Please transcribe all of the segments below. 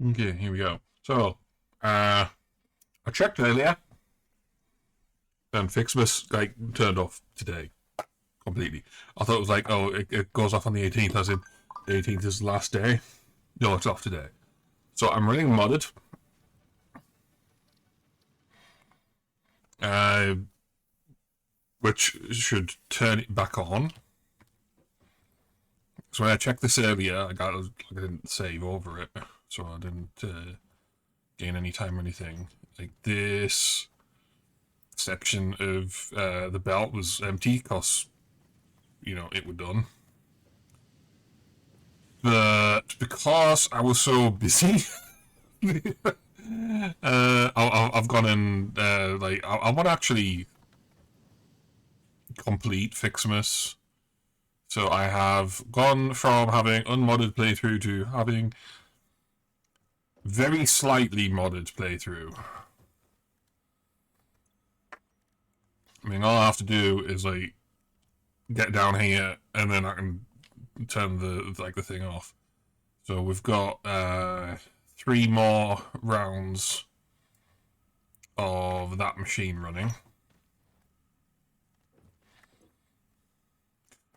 Okay, here we go. So, I checked earlier, and Fixmas turned off today completely. I thought it was like, oh, it goes off on the 18th, as in the 18th is the last day. No, it's off today. So I'm running modded, uh, which should turn it back on. So when I checked this earlier, I didn't save over it, so I didn't gain any time or anything. Like this section of the belt was empty because it was done. But because I was so busy, I've gone and I want to actually complete Fixmas. So I have gone from having unmodded playthrough to having very slightly modded playthrough. I mean, all I have to do is get down here, and then I can turn the thing off. So we've got 3 more rounds of that machine running.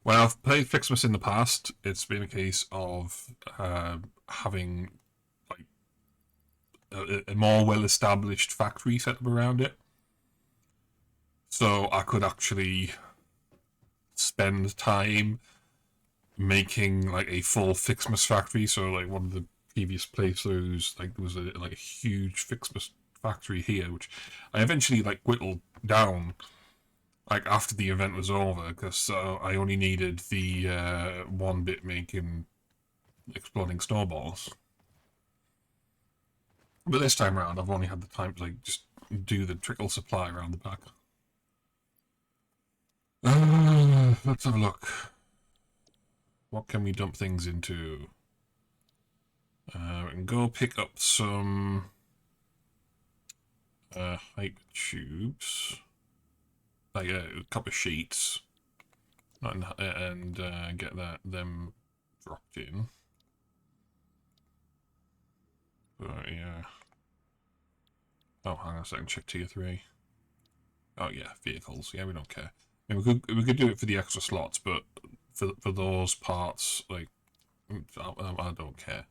When I've played Fixmas in the past, it's been a case of having like a more well-established factory set up around it, so I could actually spend time making like a full Fixmas factory. So like one of the previous playthroughs, like there was a huge Fixmas factory here, which I eventually whittled down after the event was over, because I only needed the 1-bit making exploding snowballs. But this time around, I've only had the time to just do the trickle supply around the back. Let's have a look. What can we dump things into? We can go pick up some hype tubes, like a couple of sheets, and get them dropped in. But yeah. Oh, hang on a second. Check tier 3. Oh yeah, vehicles. Yeah, we don't care. I mean, we could do it for the extra slots, but for those parts, I don't care.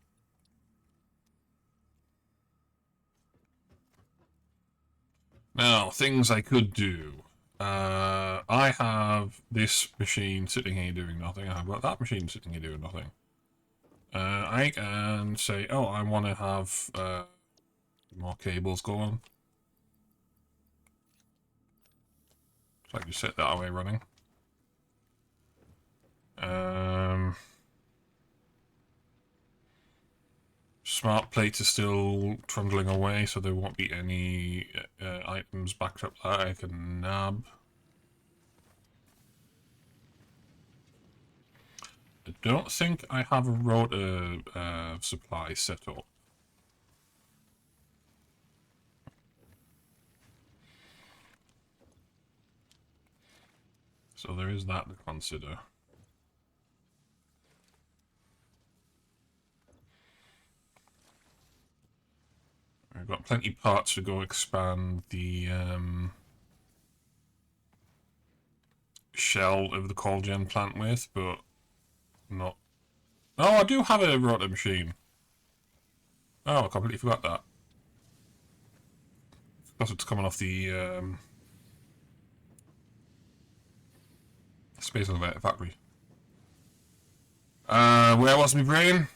Now, things I could do. I have this machine sitting here doing nothing. I've got that machine sitting here doing nothing. I can say, oh, I want to have more cables going. So I can set that away running. Smart plates are still trundling away, so there won't be any items backed up that I can nab. I don't think I have a rotor supply set up. So there is that to consider. I've got plenty of parts to go expand the shell of the coal-gen plant with, but not... Oh, I do have a rotor machine. Oh, I completely forgot that. Because it's coming off the space elevator factory. Where was my brain?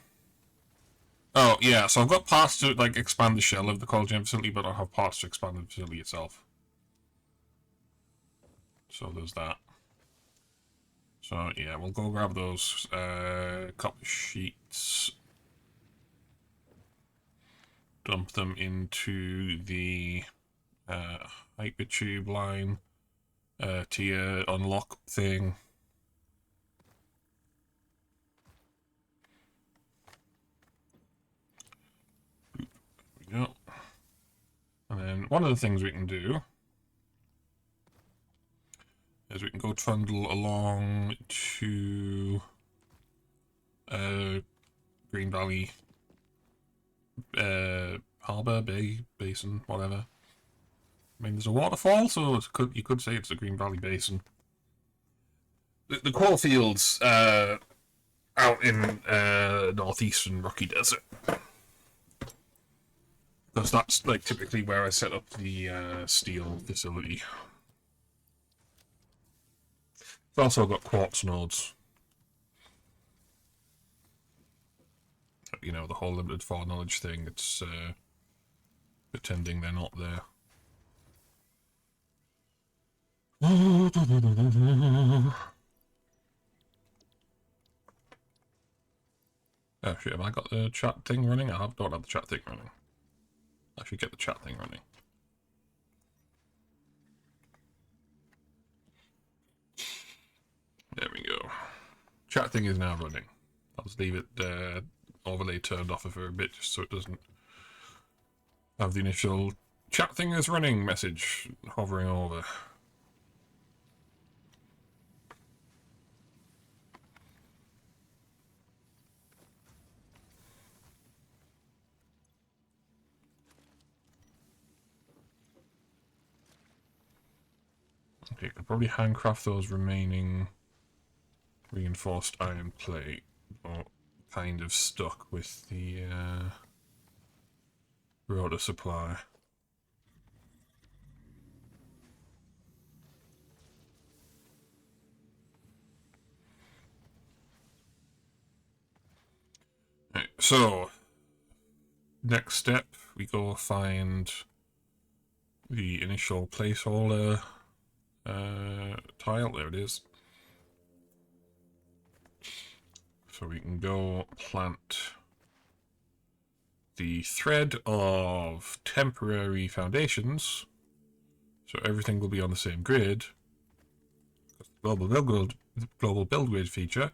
Oh, yeah, so I've got parts to expand the shell of the coal-gen facility, but I don't have parts to expand the facility itself. So there's that. So yeah, we'll go grab those copper sheets, dump them into the hypertube line tier unlock thing. There we go. And then one of the things we can do is we can go trundle along to Green Valley harbour, bay, basin, whatever. I mean, there's a waterfall, so you could say it's the Green Valley Basin. The coal fields out in northeastern Rocky Desert. Because that's like typically where I set up the steel facility. It's also got quartz nodes. You know, the whole limited foreknowledge thing, it's pretending they're not there. Oh shit, have I got the chat thing running? I don't have the chat thing running. I should get the chat thing running. There we go. Chat thing is now running. I'll just leave it overlay turned off for a bit just so it doesn't have the initial chat thing is running message hovering over. Okay, could probably handcraft those remaining reinforced iron plate, but kind of stuck with the rotor supply. Right, so next step, we go find the initial placeholder tile. There it is. So we can go plant the thread of temporary foundations, so everything will be on the same grid. Global build grid feature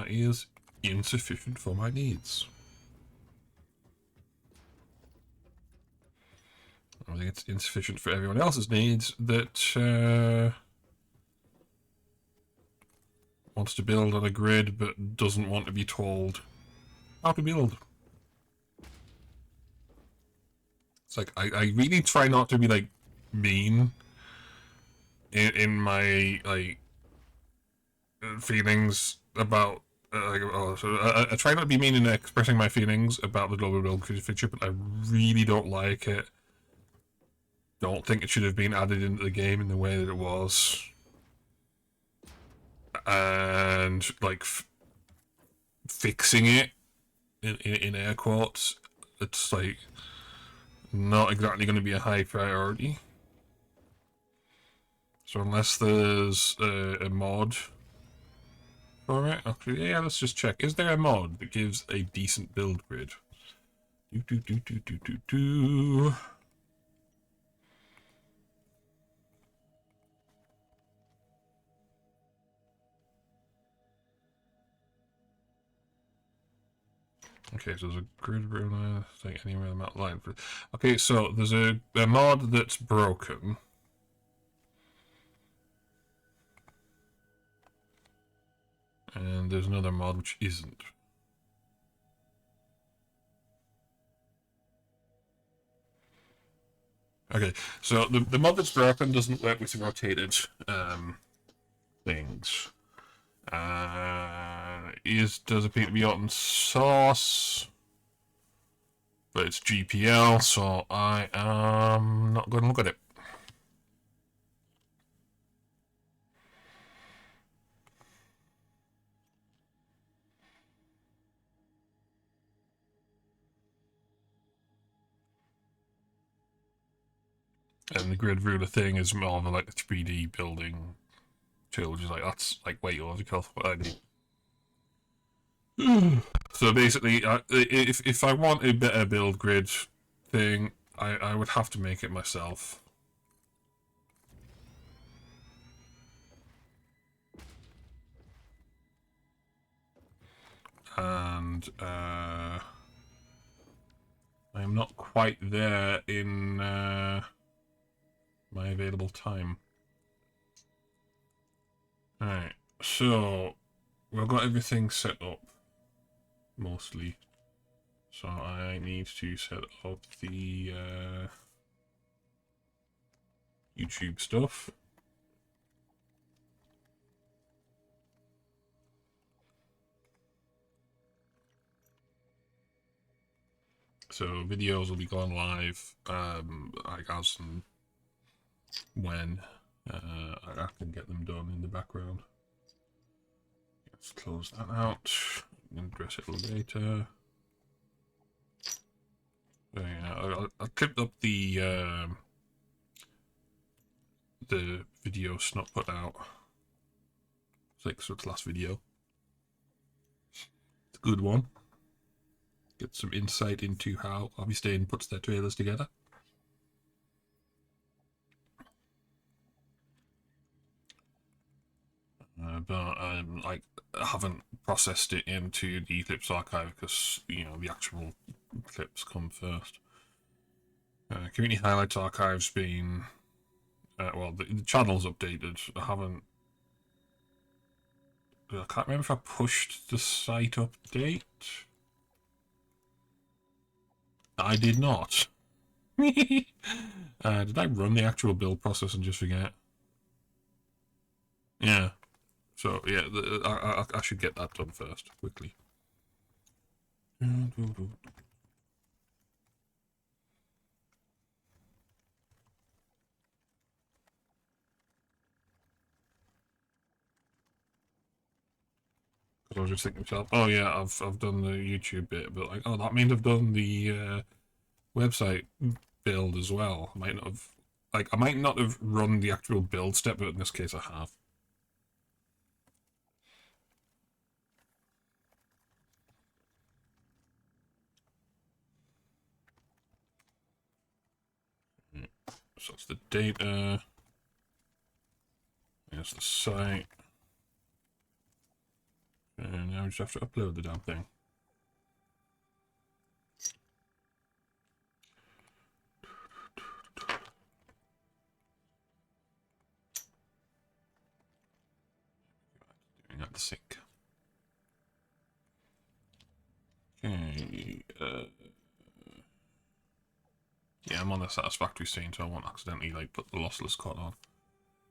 is insufficient for my needs. I think it's insufficient for everyone else's needs that wants to build on a grid but doesn't want to be told how to build. It's like I really try not to be like mean in my like feelings about I try not to be mean in expressing my feelings about the global build feature, but I really don't like it. Don't think it should have been added into the game in the way that it was. And like fixing it in air quotes, it's like not exactly going to be a high priority. So unless there's a mod for it, actually, yeah, let's just check. Is there a mod that gives a decent build grid? Okay, so there's a grid ruler thing anywhere on that line. Okay, so there's a mod that's broken. And there's another mod which isn't. Okay, so the mod that's broken doesn't work with rotated things. Does appear to be open source, but it's GPL, so I am not going to look at it. And the grid ruler thing is more of a, like a 3D building tool, which is like that's like way overkill for what I need. So basically, if I want a better build grid thing, I would have to make it myself. And I am not quite there in my available time. Alright, so we've got everything set up. mostly. So I need to set up the YouTube stuff. So videos will be going live, like as and when I can get them done in the background. Let's close that out and address it later. So yeah, I clipped up the video Snot put out. It's its last video. It's a good one. Get some insight into how Obviously puts their trailers together. But I haven't processed it into the clips archive because the actual clips come first. Community highlights archive's been well, the channel's updated. I can't remember if I pushed the site update. I did not. Did I run the actual build process and just forget? Yeah. So yeah, I should get that done first, quickly. I was just thinking to myself, oh yeah, I've done the YouTube bit, but like, oh, that means I've done the website build as well. I might not have run the actual build step, but in this case I have. So it's the data. There's the site. And now we just have to upload the damn thing. Doing that to sync. Okay. Yeah, I'm on the satisfactory scene, so I won't accidentally like put the lossless cut on.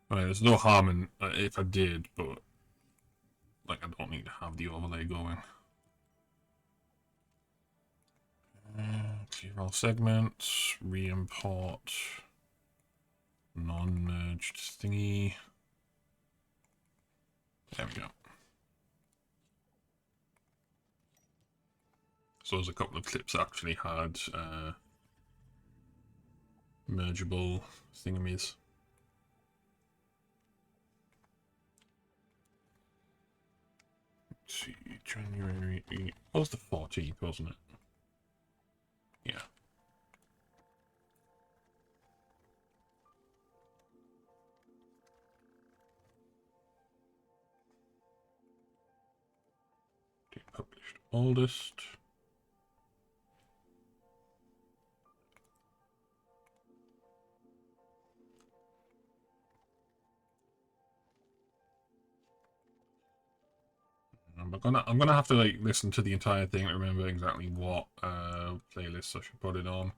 Right, there's no harm in if I did, but like I don't need to have the overlay going. Clear all segments, re-import, non-merged thingy. There we go. So there's a couple of clips that actually had mergeable thingamies. Let's see, January. That was the 14th, wasn't it? Yeah. Published oldest. I'm gonna have to like listen to the entire thing to remember exactly what playlist I should put it on,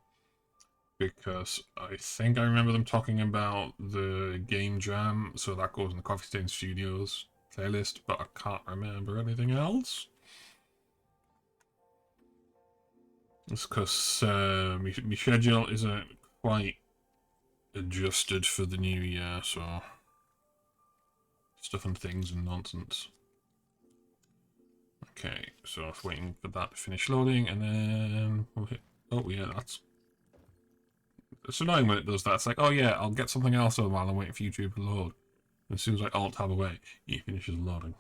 because I think I remember them talking about the Game Jam, so that goes in the Coffee Stain Studios playlist, but I can't remember anything else. It's because my schedule isn't quite adjusted for the new year, so stuff and things and nonsense. Okay, so I'm waiting for that to finish loading, and then we'll hit. Oh yeah, it's annoying when it does that. It's like, oh yeah, I'll get something else on while I'm waiting for YouTube to load. And as soon as I Alt tab away, it finishes loading.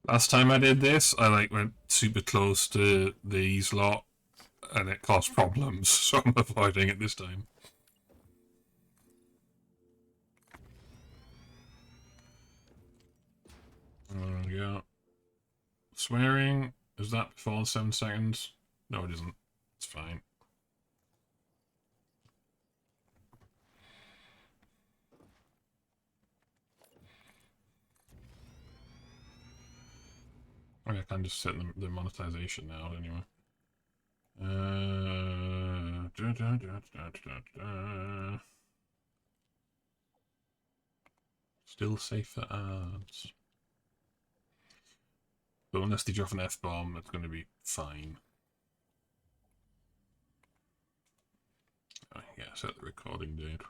Last time I did this, I like went super close to these lot, and it caused problems. So I'm avoiding it this time. There we go. Swearing. Is that before the 7 seconds? No, it isn't. It's fine. I mean, I can just set the monetization now anyway. Still safe for ads. But unless they drop an F-bomb, it's going to be fine. Oh, yeah, set the recording date.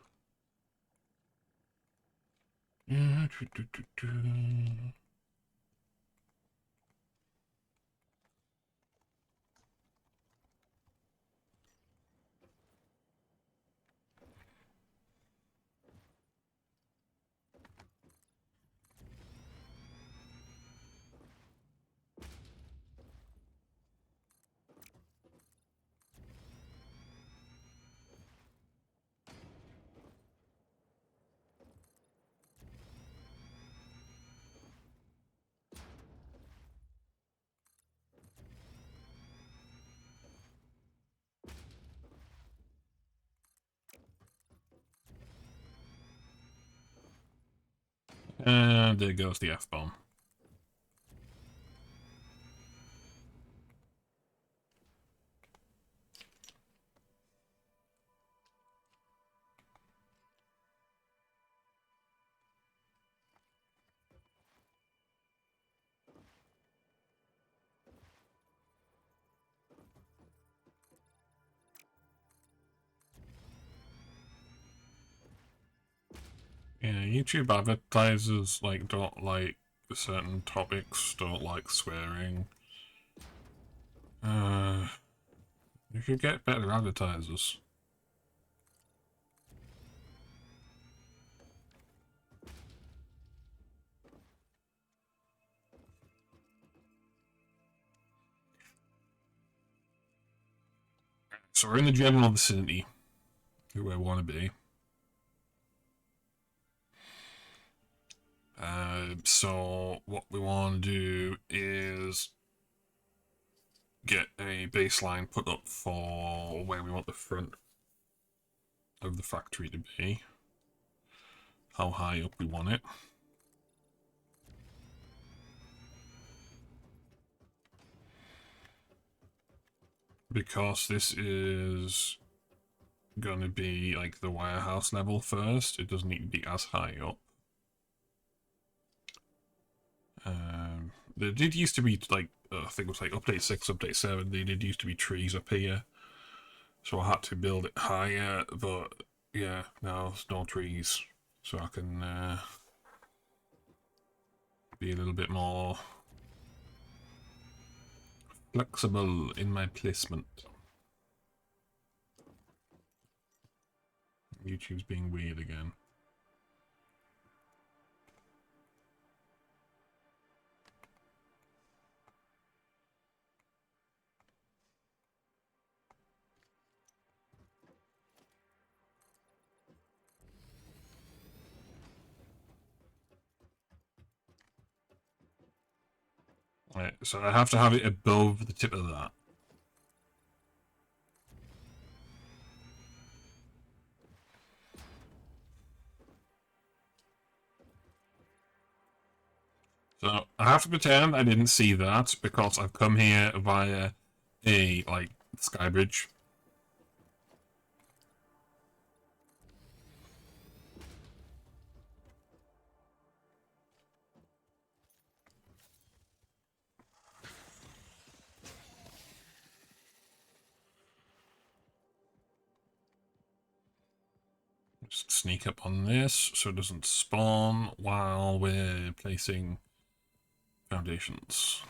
And there goes the F-bomb. Yeah, YouTube advertisers don't like certain topics, don't like swearing. You could get better advertisers. So we're in the general vicinity, who I want to be. So what we want to do is get a baseline put up for where we want the front of the factory to be. How high up we want it. Because this is going to be like the warehouse level first, it doesn't need to be as high up. There did used to be like, I think it was like update 6, update 7, there did used to be trees up here. So I had to build it higher, but yeah, now there's no trees. So I can be a little bit more flexible in my placement. YouTube's being weird again. Right, so I have to have it above the tip of that. So I have to pretend I didn't see that because I've come here via a sky bridge. Just sneak up on this so it doesn't spawn while we're placing foundations.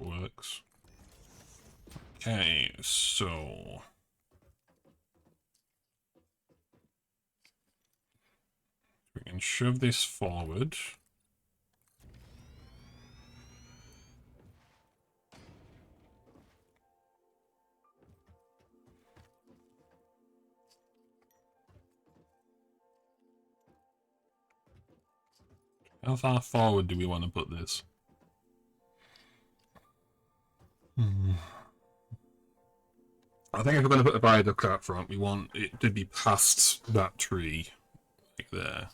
works. Okay, so we can shove this forward. How far forward do we want to put this? I think if we're going to put the viaduct out front, we want it to be past that tree, like there.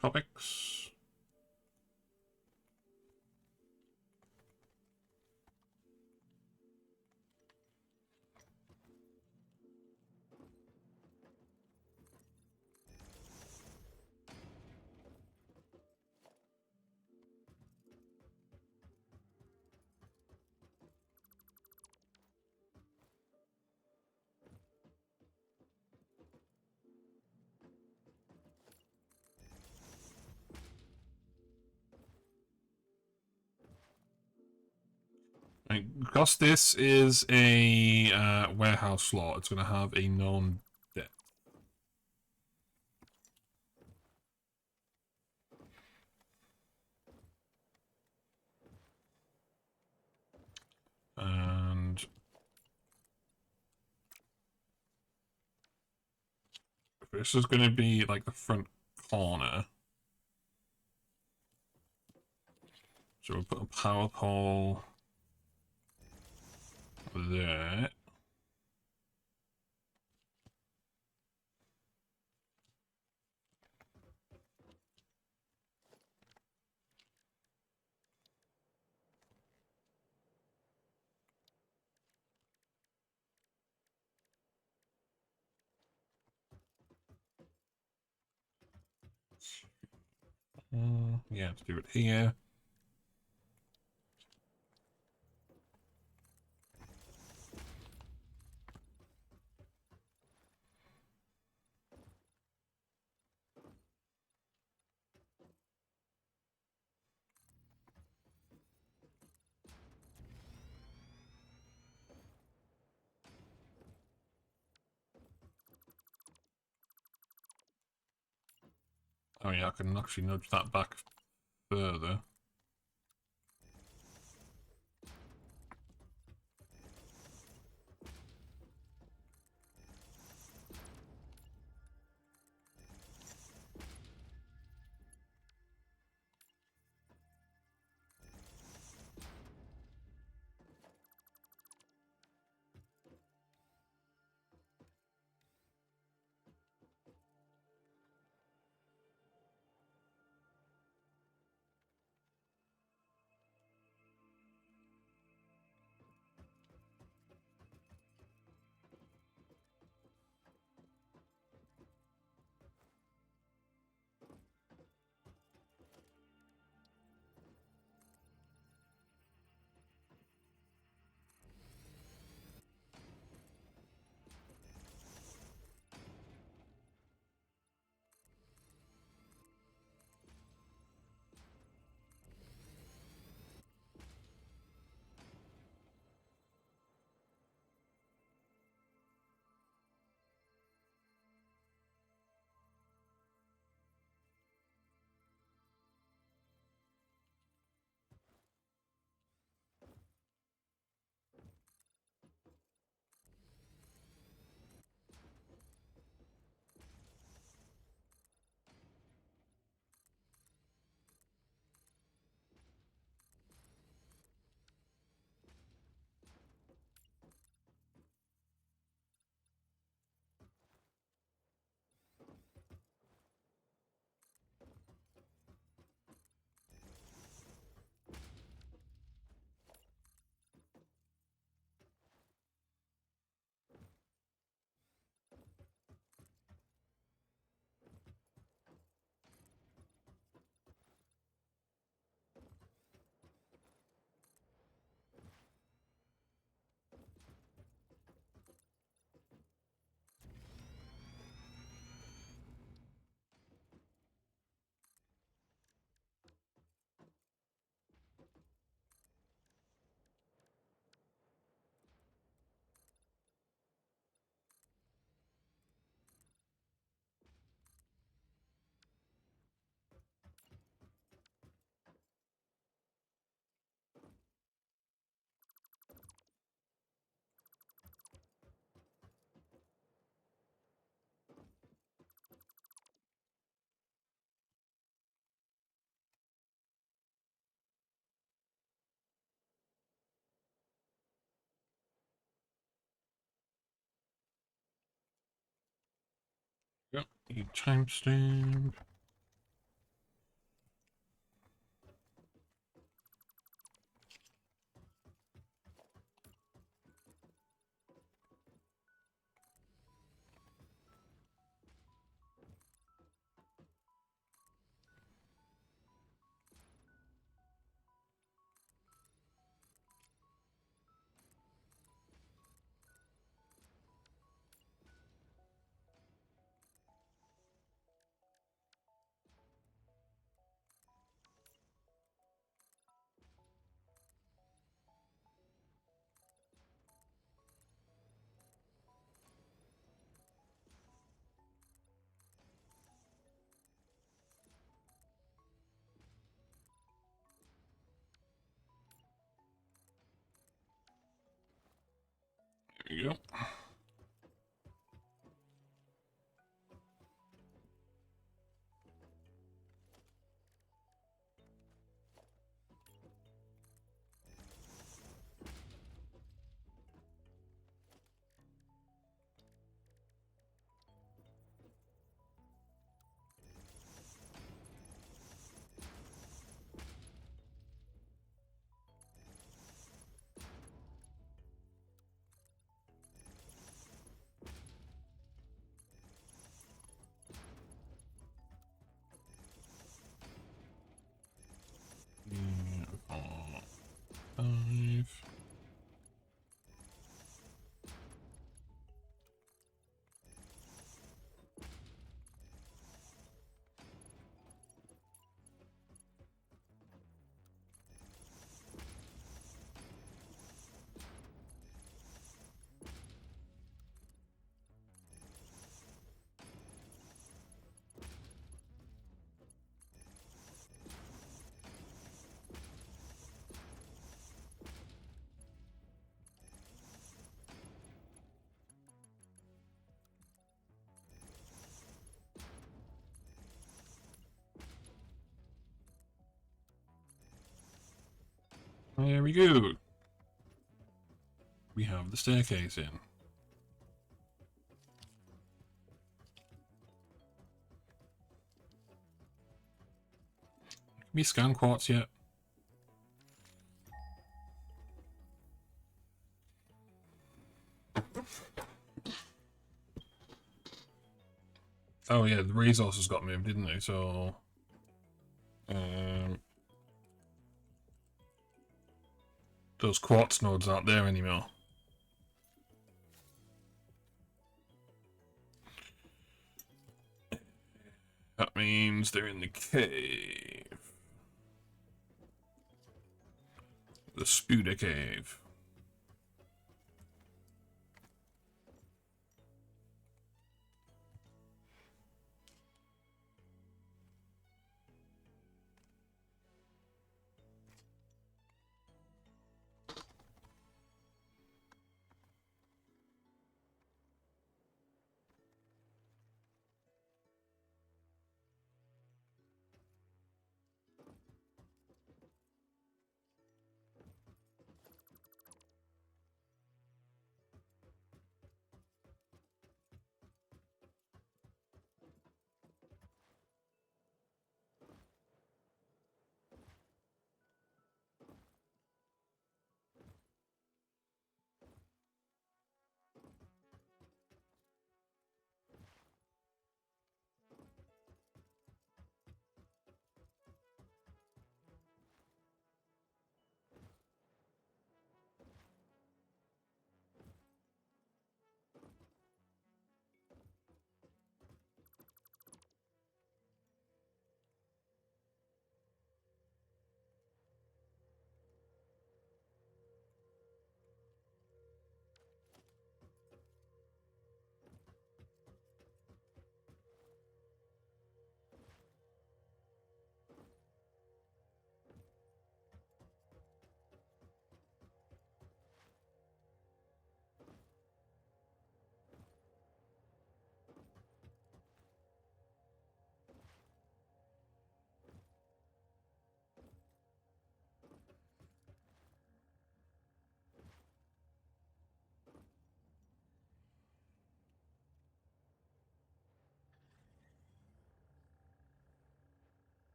Topics. Right, because this is a warehouse slot, it's going to have a known depth. And this is going to be like the front corner. So we'll put a power pole there. Yeah, let's do it here. Oh yeah, I can actually nudge that back further. Yep, need timestamp. There we go. Five. There we go. We have the staircase in. Can we scan quartz yet? Oh yeah, the resources got moved, didn't they? So, those quartz nodes aren't there anymore. That means they're in the cave. The Spuda Cave.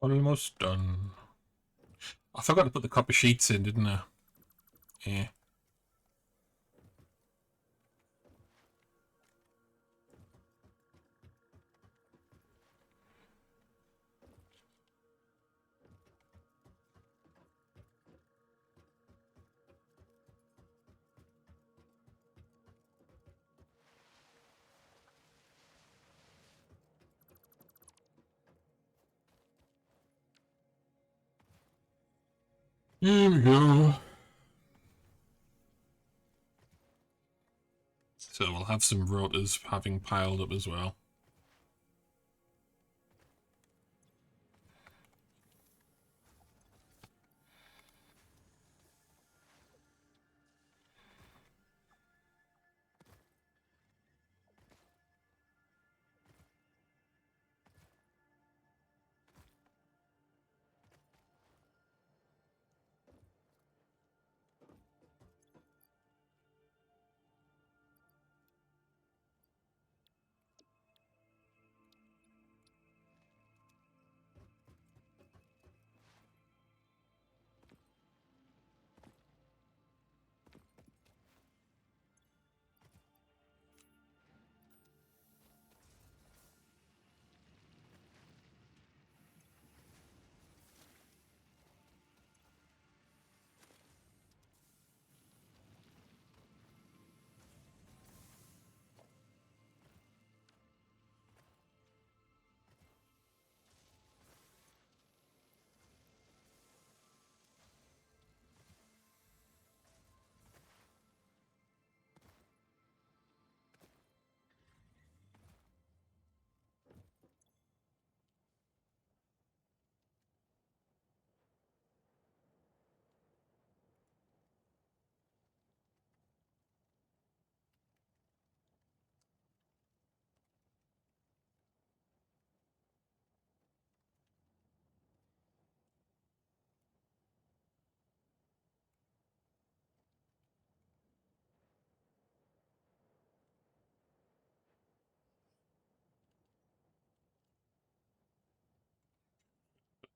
Almost done. I forgot to put the copper sheets in, didn't I? Yeah. Here we go. So we'll have some rotors having piled up as well.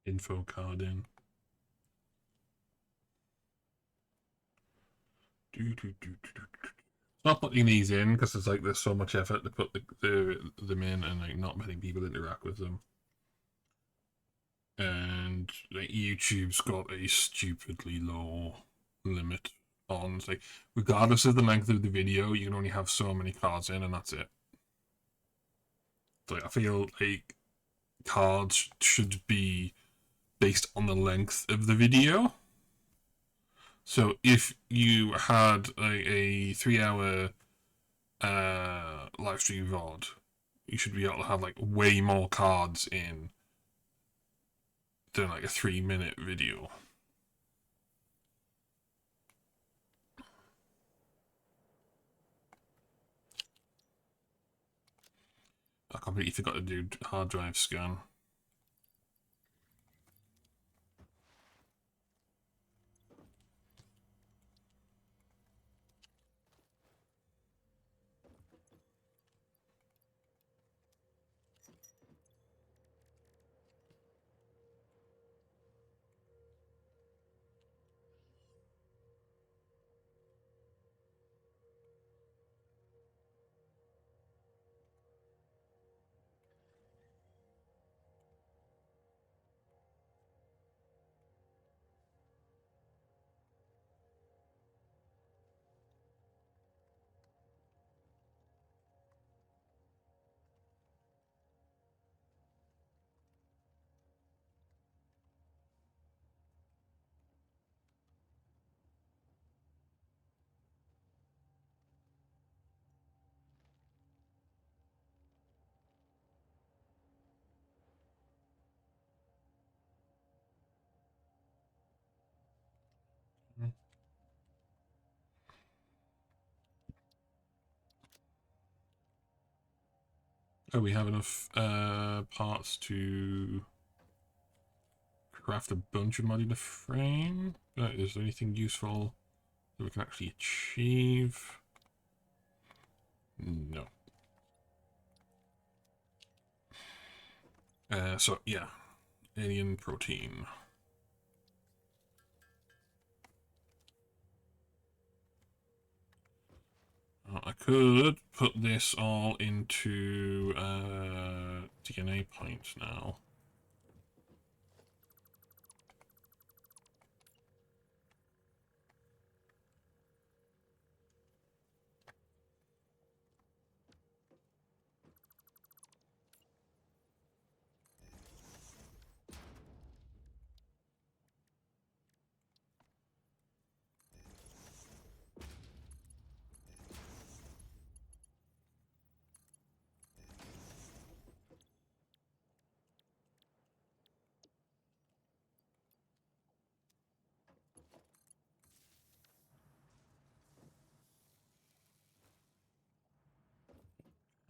Info card in. Not putting these in because it's like there's so much effort to put them in, and like not many people interact with them. And like YouTube's got a stupidly low limit on, like, regardless of the length of the video, you can only have so many cards in, and that's it. Like, I feel like cards should be based on the length of the video. So if you had like a 3 hour live stream VOD, you should be able to have like way more cards in than like a 3 minute video. I completely forgot to do hard drive scan. Oh, we have enough parts to craft a bunch of modular frame. Is there anything useful that we can actually achieve? No. So yeah, alien protein. I could put this all into DNA points now.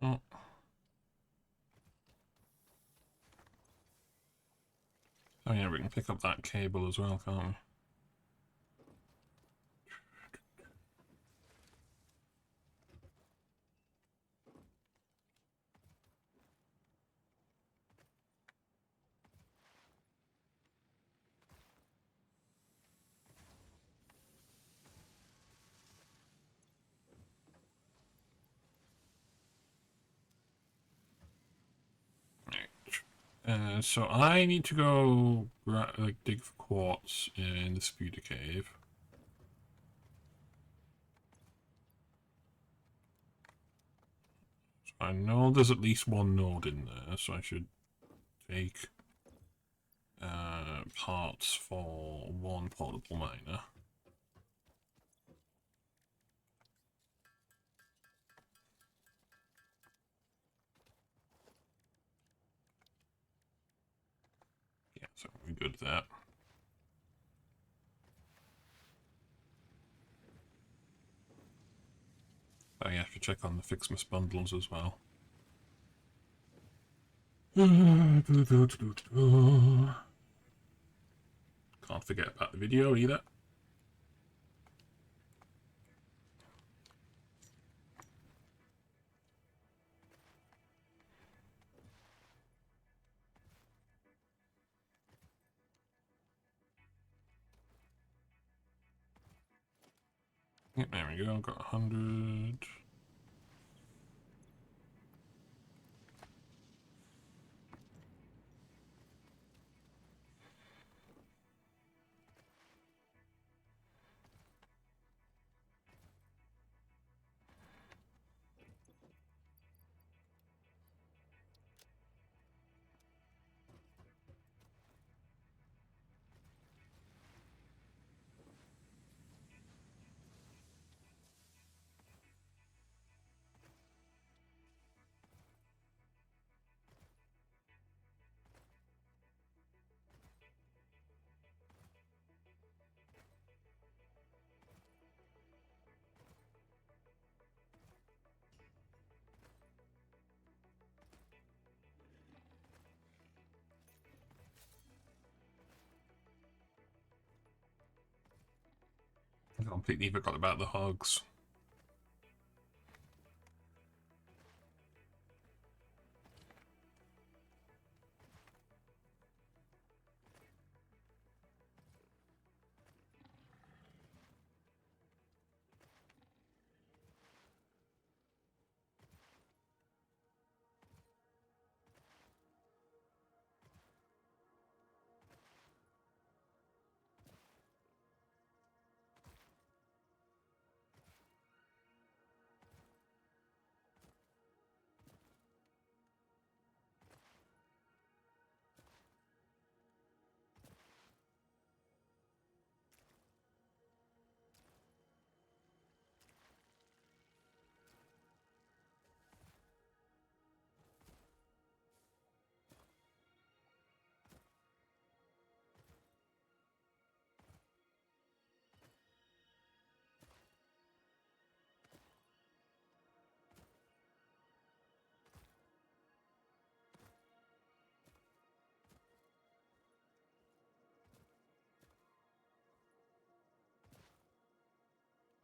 Oh. Oh yeah, we can pick up that cable as well, can't we? So I need to go like dig for quartz in the Sputa cave. So I know there's at least one node in there, so I should take parts for one portable miner. Yeah, so we're good there. Oh yeah, I should check on the Fixmas bundles as well. Can't forget about the video either. Yep, there we go, got 100. I completely forgot about the hogs.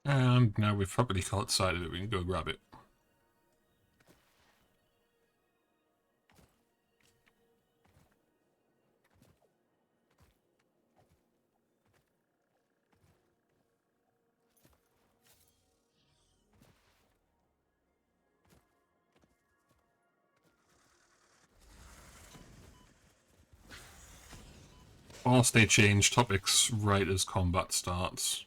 And now we've probably decided that we can go grab it. course, they change topics right as combat starts.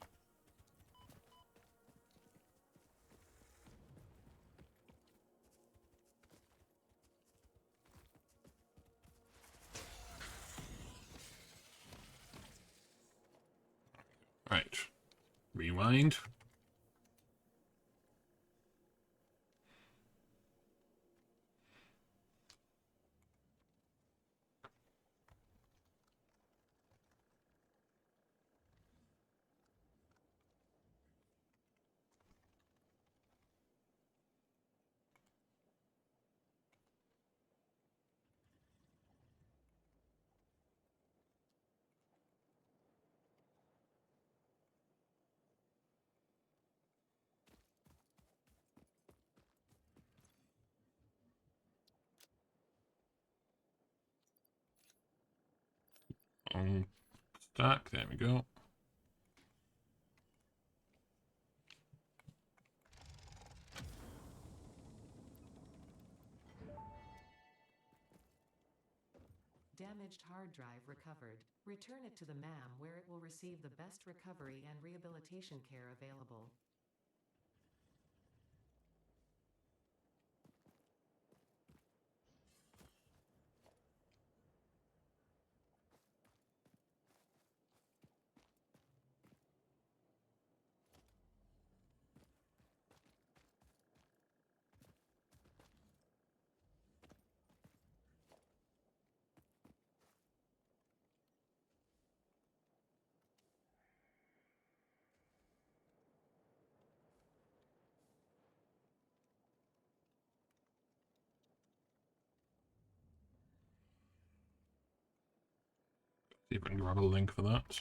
Right. Rewind. Stack, there we go. Damaged hard drive recovered. Return it to the MAM where it will receive the best recovery and rehabilitation care available. See if I can grab a link for that.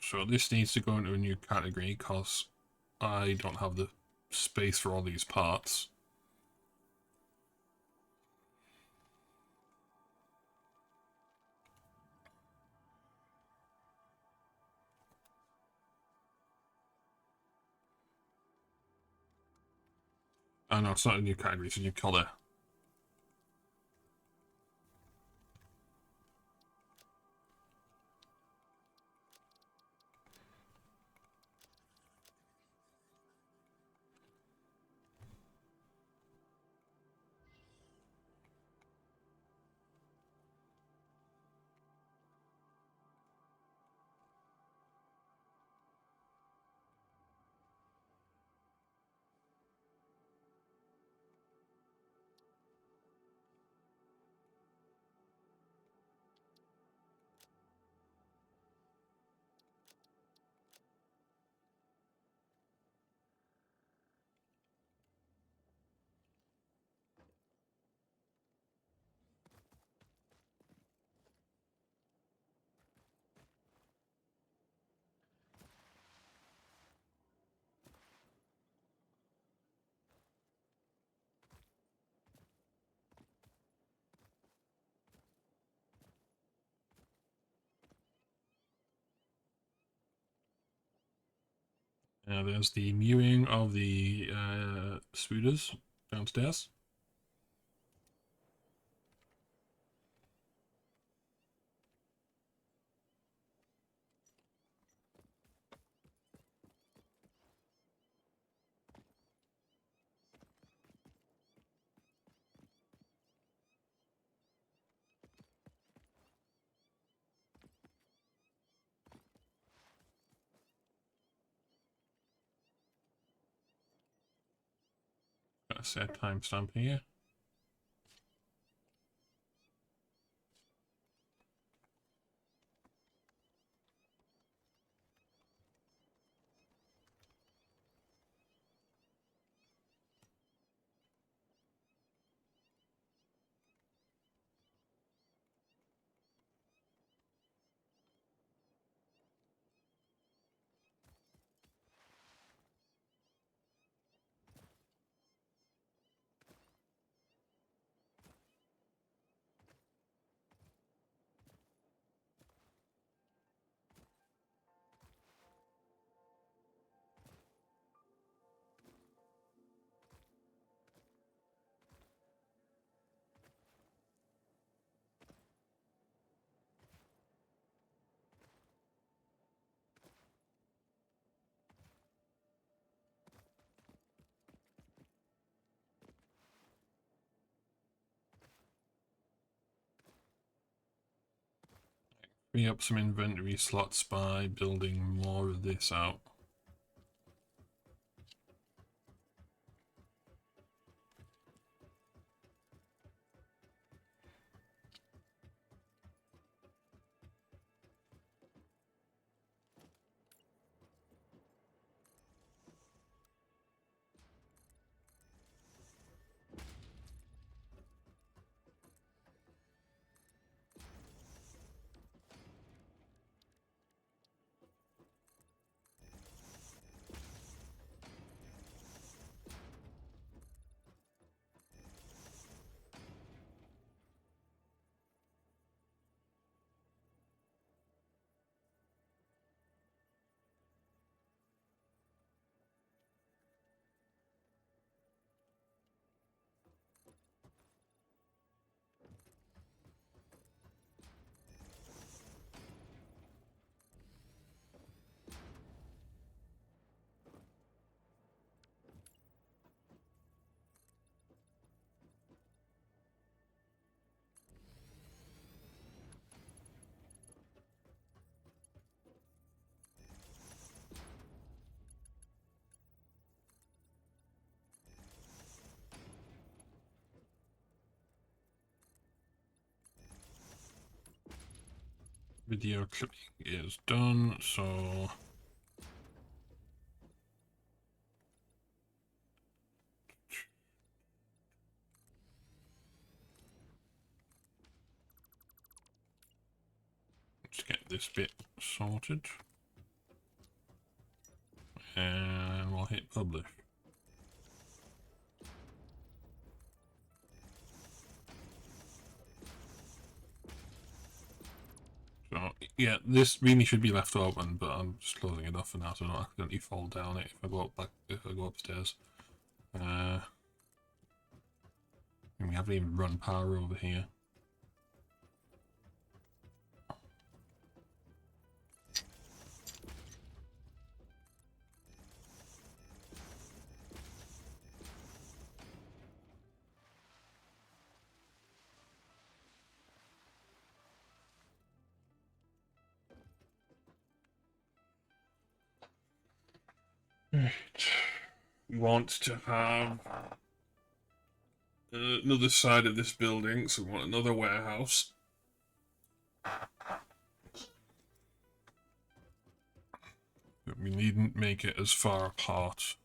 So this needs to go into a new category because I don't have the space for all these parts. Oh no, it's not a new category, it's a new color. There's the mewing of the spooters downstairs. Got a set timestamp here. Free up some inventory slots by building more of this out. Video clipping is done, so let's get this bit sorted and we'll hit publish. So yeah, this really should be left open, but I'm just closing it off for now so I don't accidentally fall down it if I go upstairs. And we haven't even run power over here. Right. We want to have another side of this building, so we want another warehouse. But we needn't make it as far apart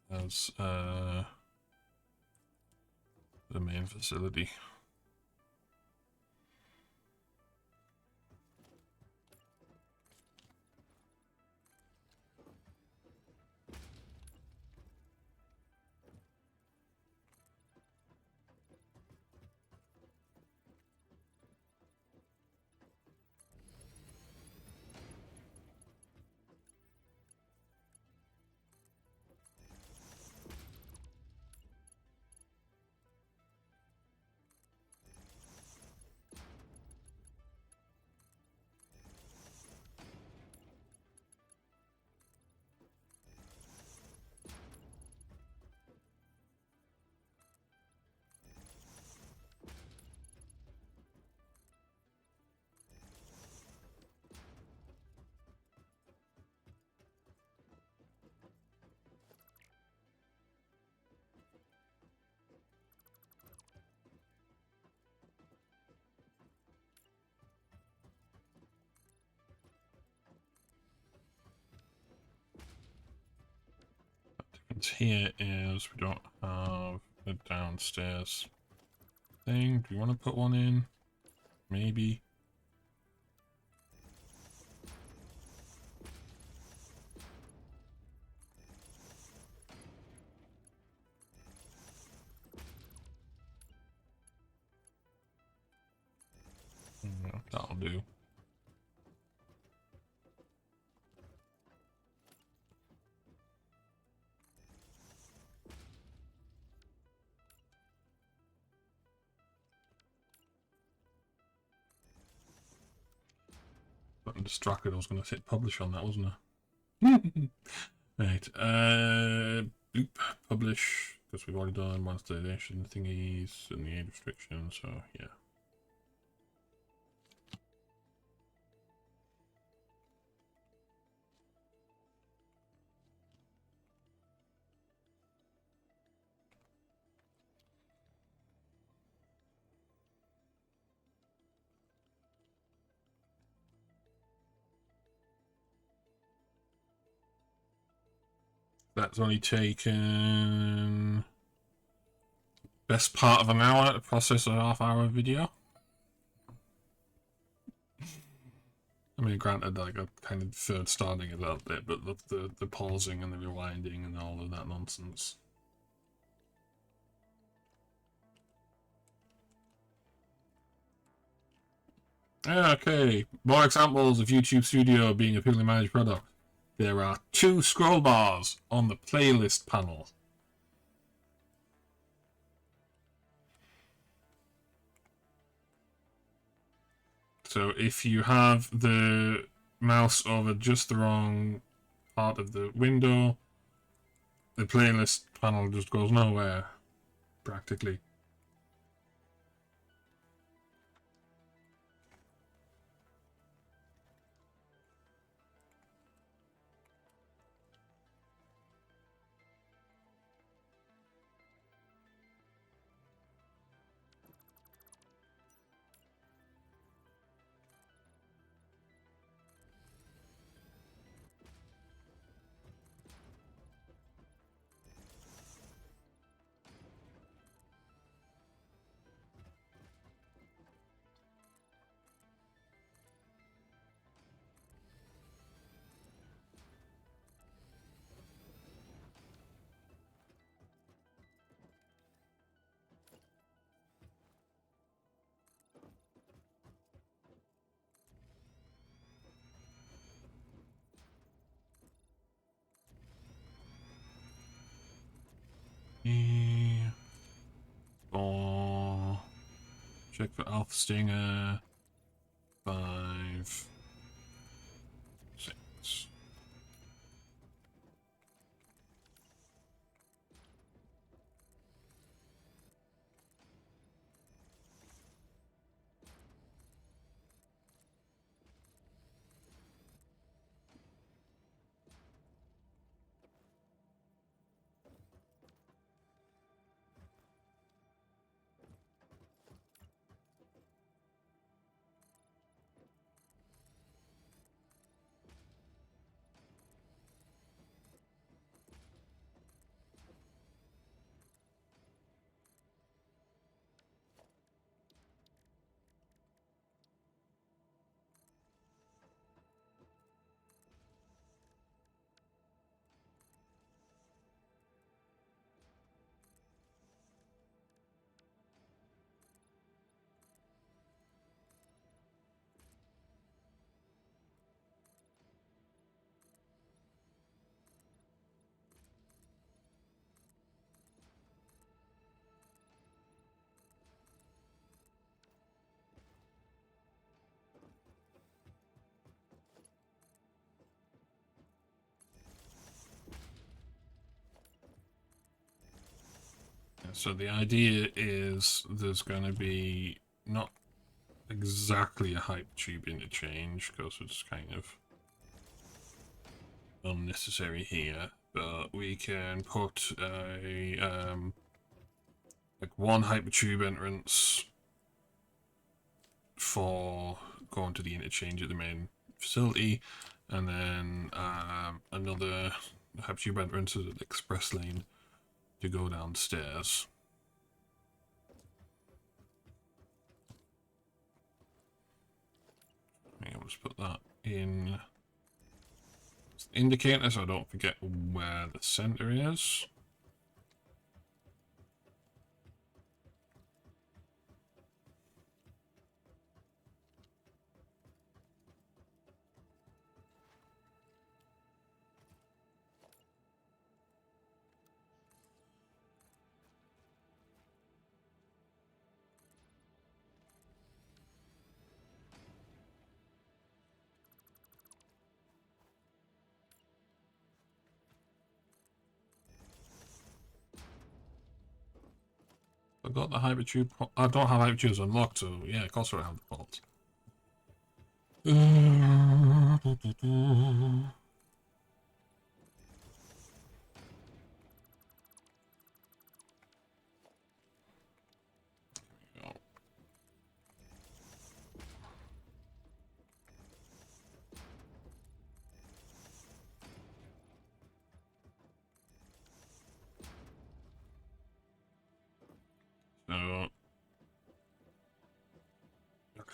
as the main facility. Here is we don't have a downstairs thing. Do you want to put one in? Maybe. Yeah, that'll do. I'm distracted. I was going to hit publish on that, wasn't I? Right. Bloop. Publish. Because we've already done monetization thingies and the age restriction. So yeah. That's only taken best part of an hour to process a half-hour video. I mean, granted, like, I kind of deferred starting it a little bit, but the pausing and the rewinding and all of that nonsense. Okay, more examples of YouTube Studio being a poorly managed product. There are 2 scroll bars on the playlist panel. So if you have the mouse over just the wrong part of the window, the playlist panel just goes nowhere, practically. Four. Check for Alpha Stinger. 5, 6. So the idea is there's going to be not exactly a hype tube interchange, because it's kind of unnecessary here, but we can put a like one hypertube entrance for going to the interchange at the main facility, and then another hypertube entrance at the express lane to go downstairs. I'll just put that in indicator so I don't forget where the center is. I've got the hypertube. I don't have hypertubes unlocked, so yeah, of course I have the fault.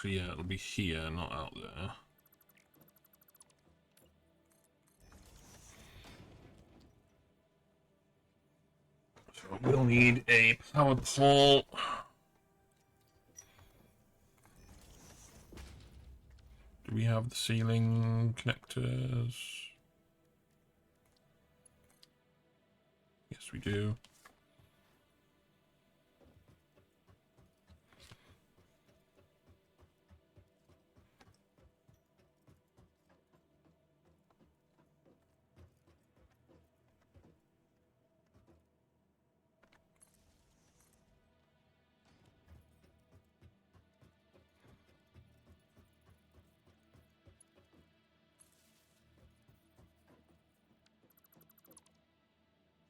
yeah, it'll be here, not out there. So we'll need a power pole. Do we have the ceiling connectors? Yes, we do.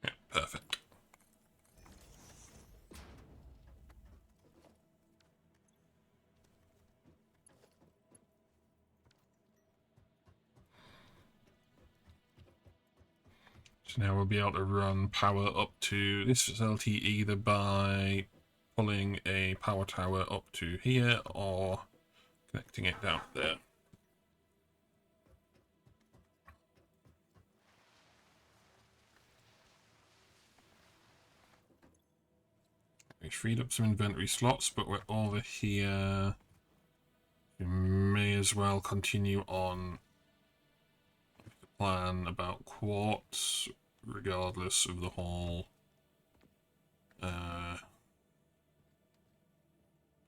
Yeah, perfect. So now we'll be able to run power up to this facility either by pulling a power tower up to here or connecting it down there. We freed up some inventory slots, but we're over here. We may as well continue on the plan about quartz, regardless of the whole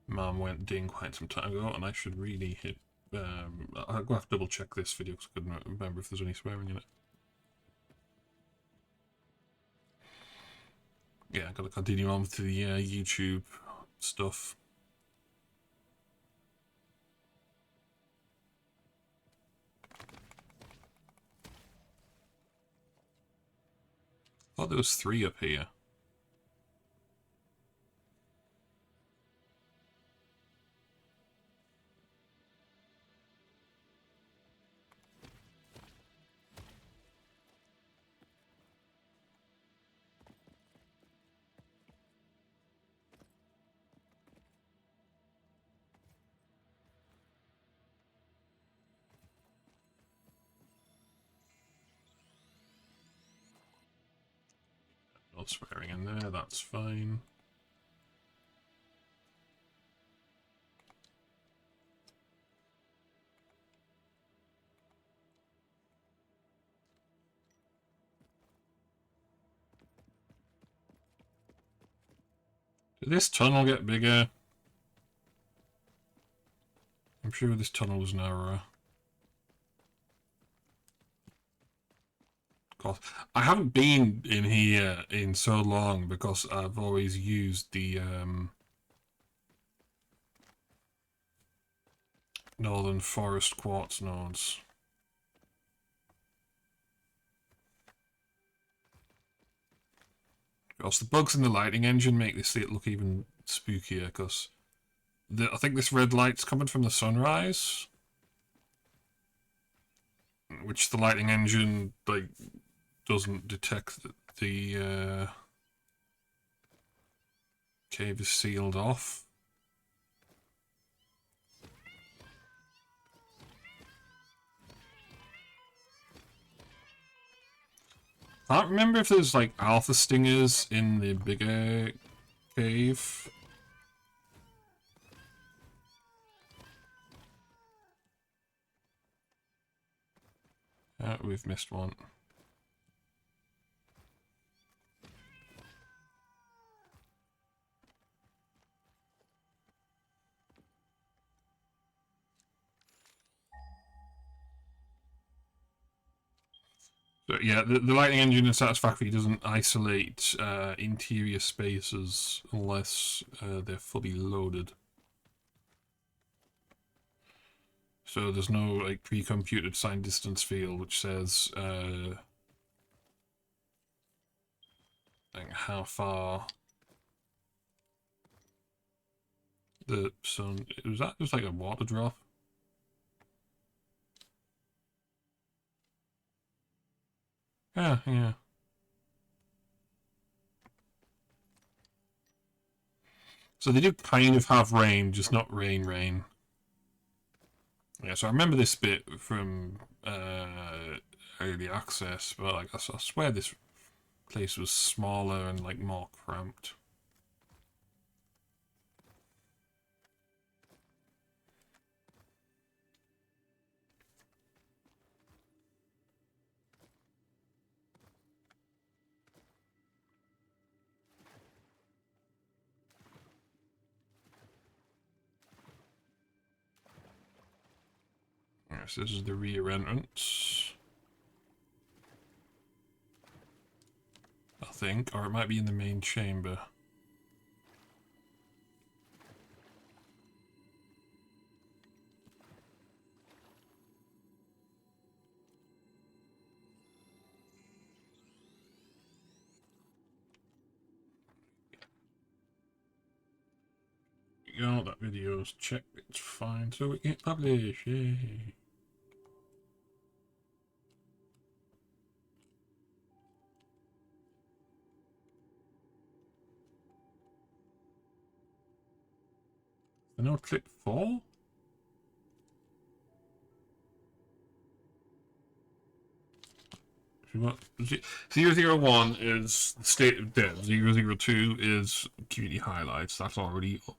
Mom went ding quite some time ago, and I should really hit. I'll go have to double check this video because I couldn't remember if there's any swearing in it. Yeah, I've got to continue on with the YouTube stuff. I thought there was 3 up here. No swearing in there, that's fine. Did this tunnel get bigger? I'm sure this tunnel was narrower. Of course, I haven't been in here in so long because I've always used the Northern Forest quartz nodes. Because the bugs in the lighting engine make this look even spookier because I think this red light's coming from the sunrise, which the lighting engine doesn't detect that the cave is sealed off. I can't remember if there's like alpha stingers in the bigger cave. We've missed one. So yeah, the lighting engine in Satisfactory doesn't isolate interior spaces unless they're fully loaded. So there's no like pre-computed sign distance field which says like how far the sun. Was that just like a water drop? Yeah, yeah. So they do kind of have rain, just not rain. Yeah, so I remember this bit from early access, but like I swear this place was smaller and like more cramped. Yes, this is the rear entrance, I think, or it might be in the main chamber. You know, that video's checked, it's fine, so it can publish, yay. No clip 4? What 001 is the state of dead. 002 is community highlights. That's already up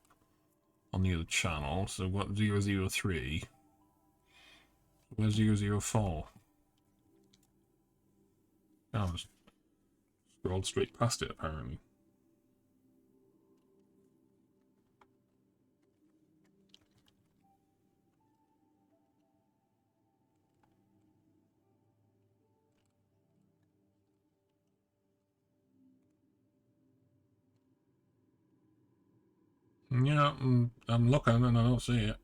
on the other channel. So what 003? Where's 004? Oh, I just scrolled straight past it apparently. Yeah, I'm looking and I don't see it.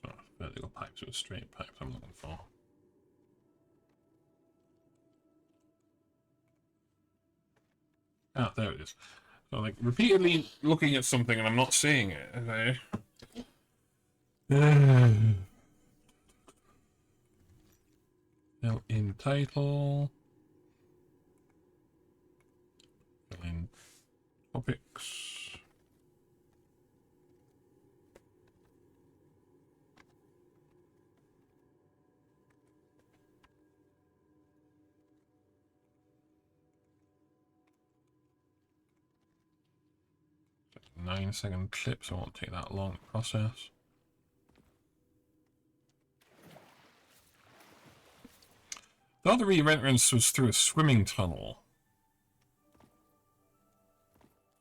So, vertical pipes or straight pipes I'm looking for. Ah, there it is. So, like, repeatedly looking at something and I'm not seeing it. Okay. Fill in title. Fill in topics. 9-second clip, so it won't take that long to process. The other re-entrance was through a swimming tunnel.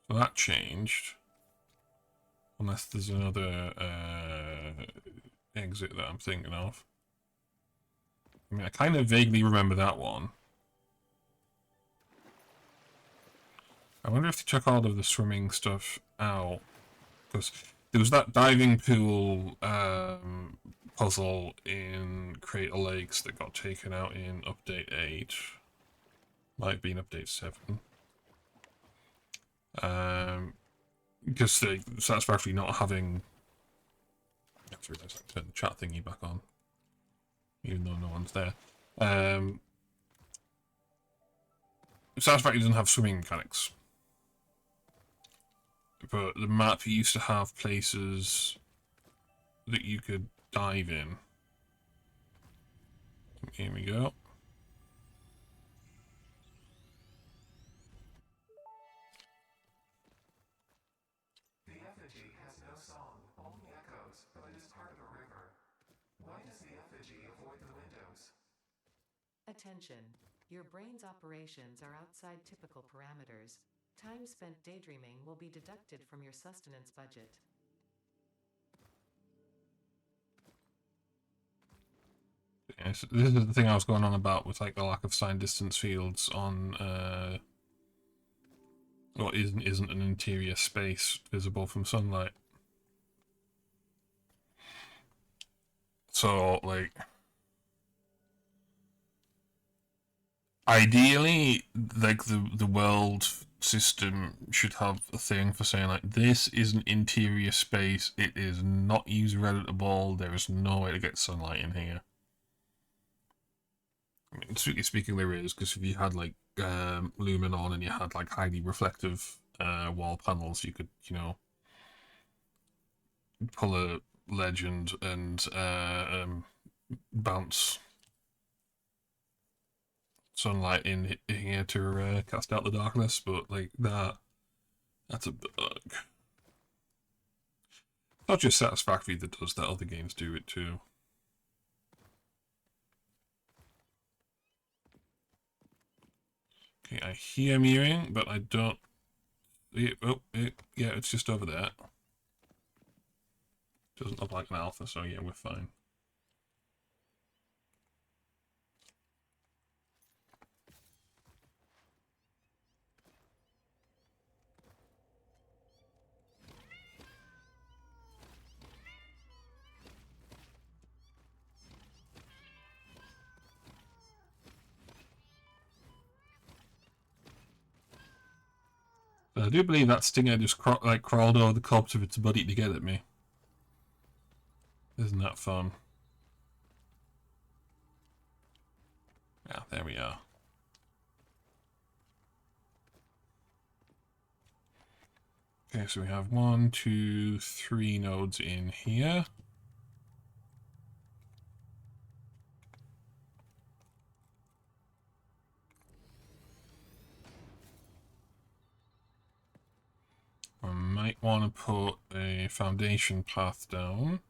So that changed. Unless there's another exit that I'm thinking of. I mean, I kind of vaguely remember that one. I wonder if they took all of the swimming stuff out. Because there was that diving pool puzzle in Crater Lakes that got taken out in Update 8. Might be in Update 7. Because they Satisfactory not having... I have to realize I turned the chat thingy back on. Even though no one's there. Satisfactory doesn't have swimming mechanics. But the map used to have places that you could dive in. Here we go. The effigy has no song, only echoes, but it is part of a river. Why does the effigy avoid the windows? Attention. Your brain's operations are outside typical parameters. Time spent daydreaming will be deducted from your sustenance budget. Yes, this is the thing I was going on about with like the lack of sign distance fields on what isn't an interior space visible from sunlight. So like ideally, like the world system should have a thing for saying like this is an interior space, it is not user editable, there is no way to get sunlight in here. I mean, strictly speaking, there is, because if you had like lumen on and you had like highly reflective wall panels, you could, you know, pull a legend and bounce sunlight in here to cast out the darkness. But like that's a bug. Not just Satisfactory that does that; other games do it too. Okay, I hear mirroring, but I don't. Yeah, it's just over there. Doesn't look like an alpha, so yeah, we're fine. But I do believe that stinger just crawled over the corpse of its buddy to get at me. Isn't that fun? Yeah, there we are. Okay, so we have 1, 2, 3 nodes in here. I might want to put a foundation path down.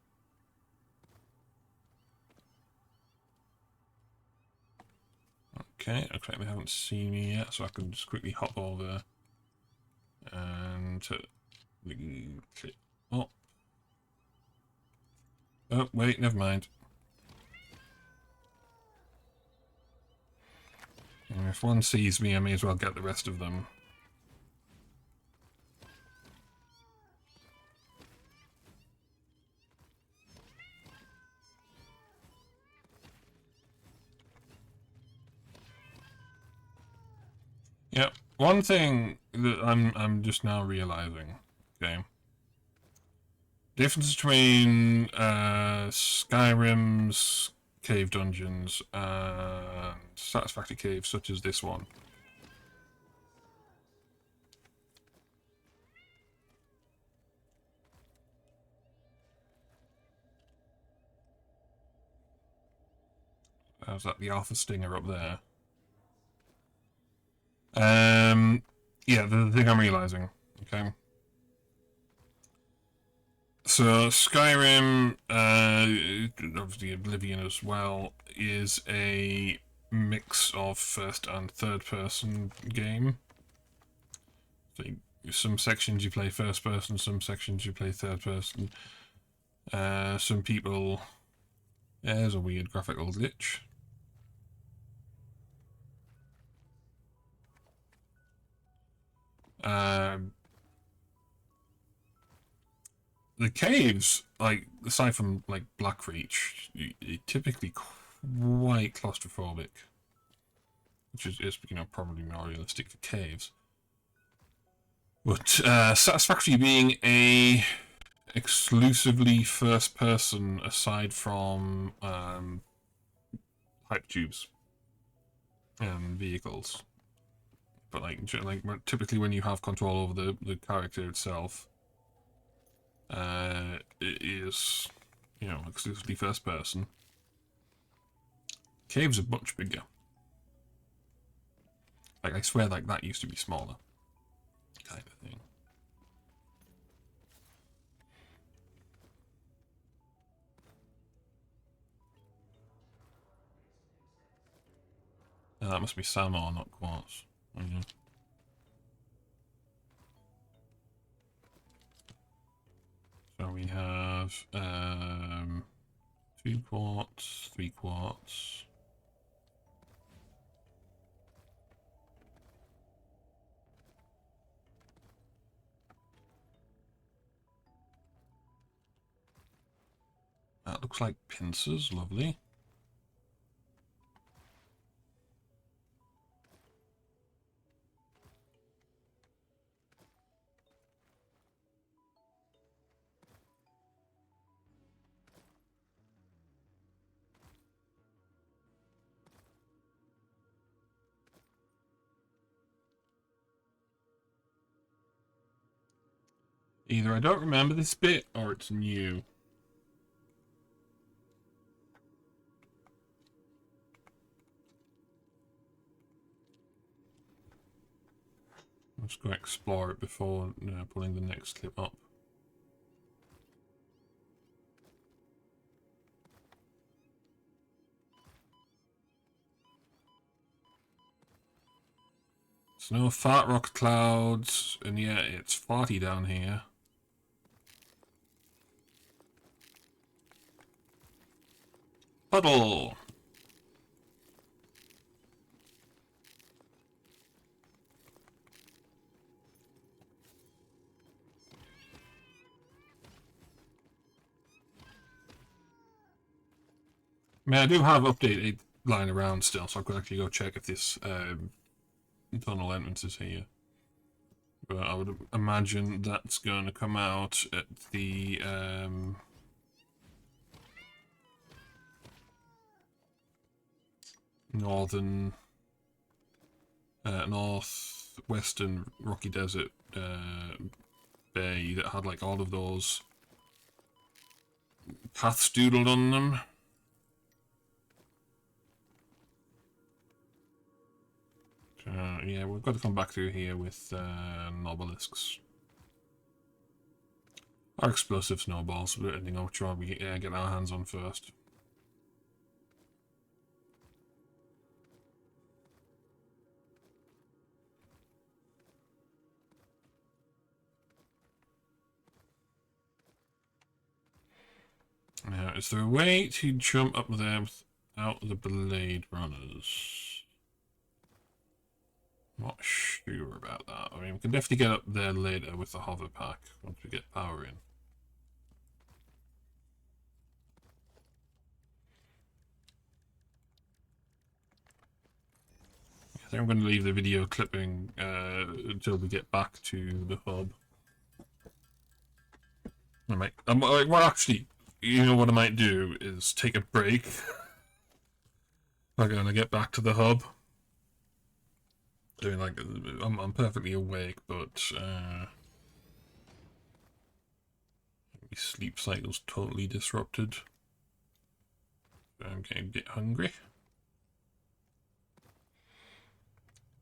Okay, looks like they haven't seen me yet, so I can just quickly hop over and click. Oh, wait, never mind. And if one sees me, I may as well get the rest of them. Yep. One thing that I'm just now realizing, okay. Difference between Skyrim's cave dungeons and Satisfactory caves such as this one. How's that the Alpha Stinger up there? Yeah, the thing I'm realizing, okay. So Skyrim, obviously Oblivion as well, is a mix of first and third person game. So some sections you play first person, some sections you play third person. Some people... There's a weird graphical glitch. The caves, like aside from like Blackreach, typically quite claustrophobic, which is you know probably more realistic for caves. But Satisfactory being a exclusively first person aside from hype tubes and vehicles, but like typically when you have control over the character itself. It is, you know, exclusively first person. Caves are much bigger. Like, I swear, like, that used to be smaller. Kind of thing. That must be Samar, not Quartz. Oh, yeah. So we have 2 quartz, 3 quartz. That looks like pincers, lovely. Either I don't remember this bit or it's new. Let's go explore it before pulling the next clip up. It's no fat rock clouds, and yet it's farty down here. Puddle! I mean, I do have update 8 lying around still, so I could actually go check if this tunnel entrance is here. But I would imagine that's going to come out at the northern, northwestern Rocky Desert bay that had like all of those paths doodled on them. Yeah, we've got to come back through here with obelisks. Or explosive snowballs, depending on which one we get our hands on first. Now, is there a way to jump up there without the blade runners? Not sure about that. I mean, we can definitely get up there later with the hover pack once we get power in. I think I'm going to leave the video clipping until we get back to the hub. I might, well, actually, you know what I might do is take a break. I'm going to get back to the hub. I mean, like, I'm perfectly awake, but my sleep cycle's totally disrupted. I'm getting a bit hungry.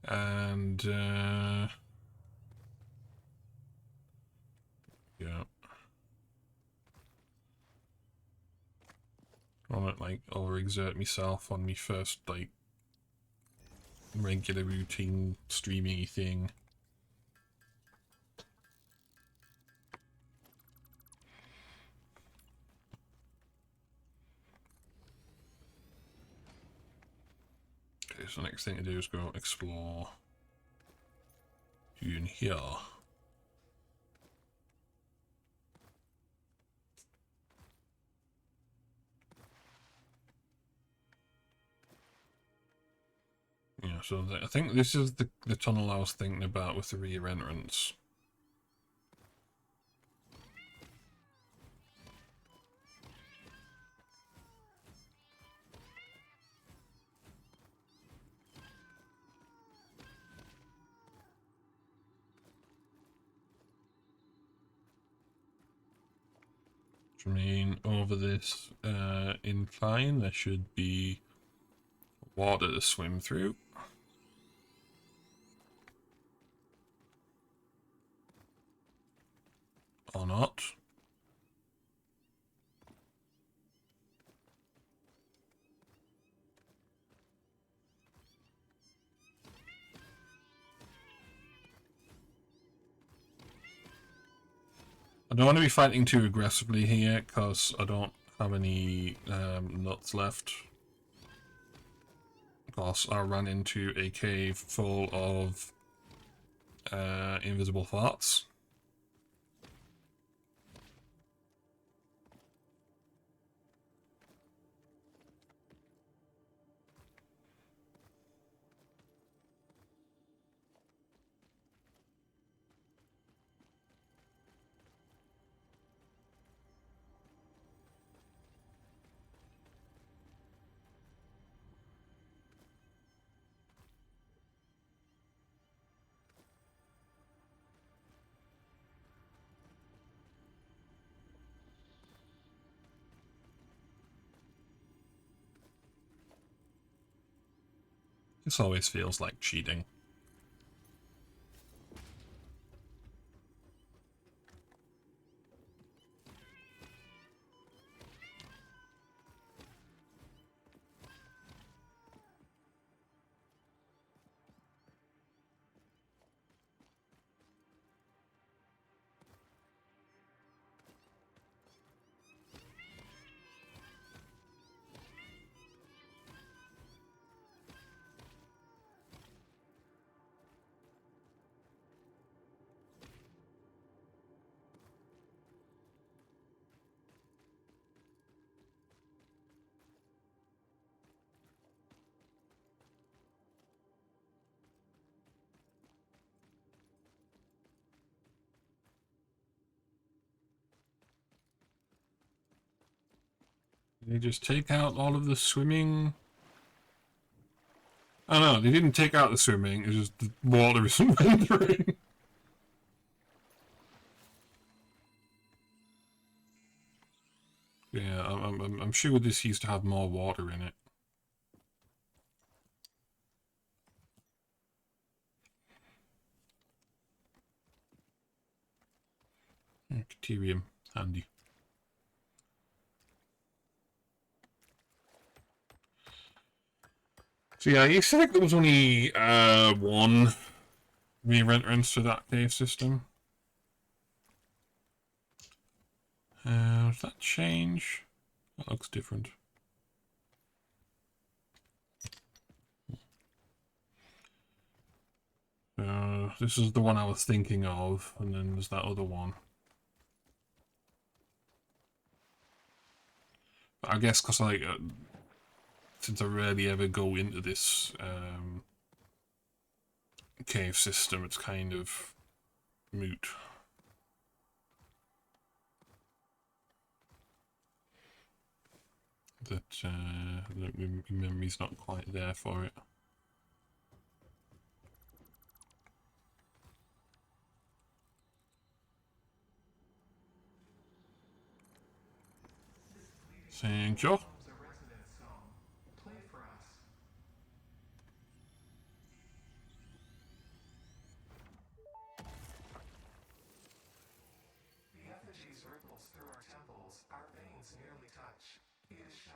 And, yeah. I won't, like, overexert myself on me first, like, regular routine streaming thing. Okay, so the next thing to do is go explore in here. Yeah, so I think this is the tunnel I was thinking about with the rear entrance. I mean, over this incline, there should be water to swim through. Or not. I don't want to be fighting too aggressively here, because I don't have any nuts left. Of course, I ran into a cave full of invisible farts. This always feels like cheating. They just take out all of the swimming. Oh no, they didn't take out the swimming, it's just the water isn't rendering. Yeah, I'm sure this used to have more water in it. Deuterium, handy. So yeah, you said there was only one re-entrance to that cave system. Does that change? That looks different. This is the one I was thinking of, and then there's that other one. But I guess because like since I rarely ever go into this cave system, it's kind of moot. That my memory's not quite there for it. Thank you. The resonance song. Play for us. The effigies ripples through our temples, our veins nearly touch. It is shy,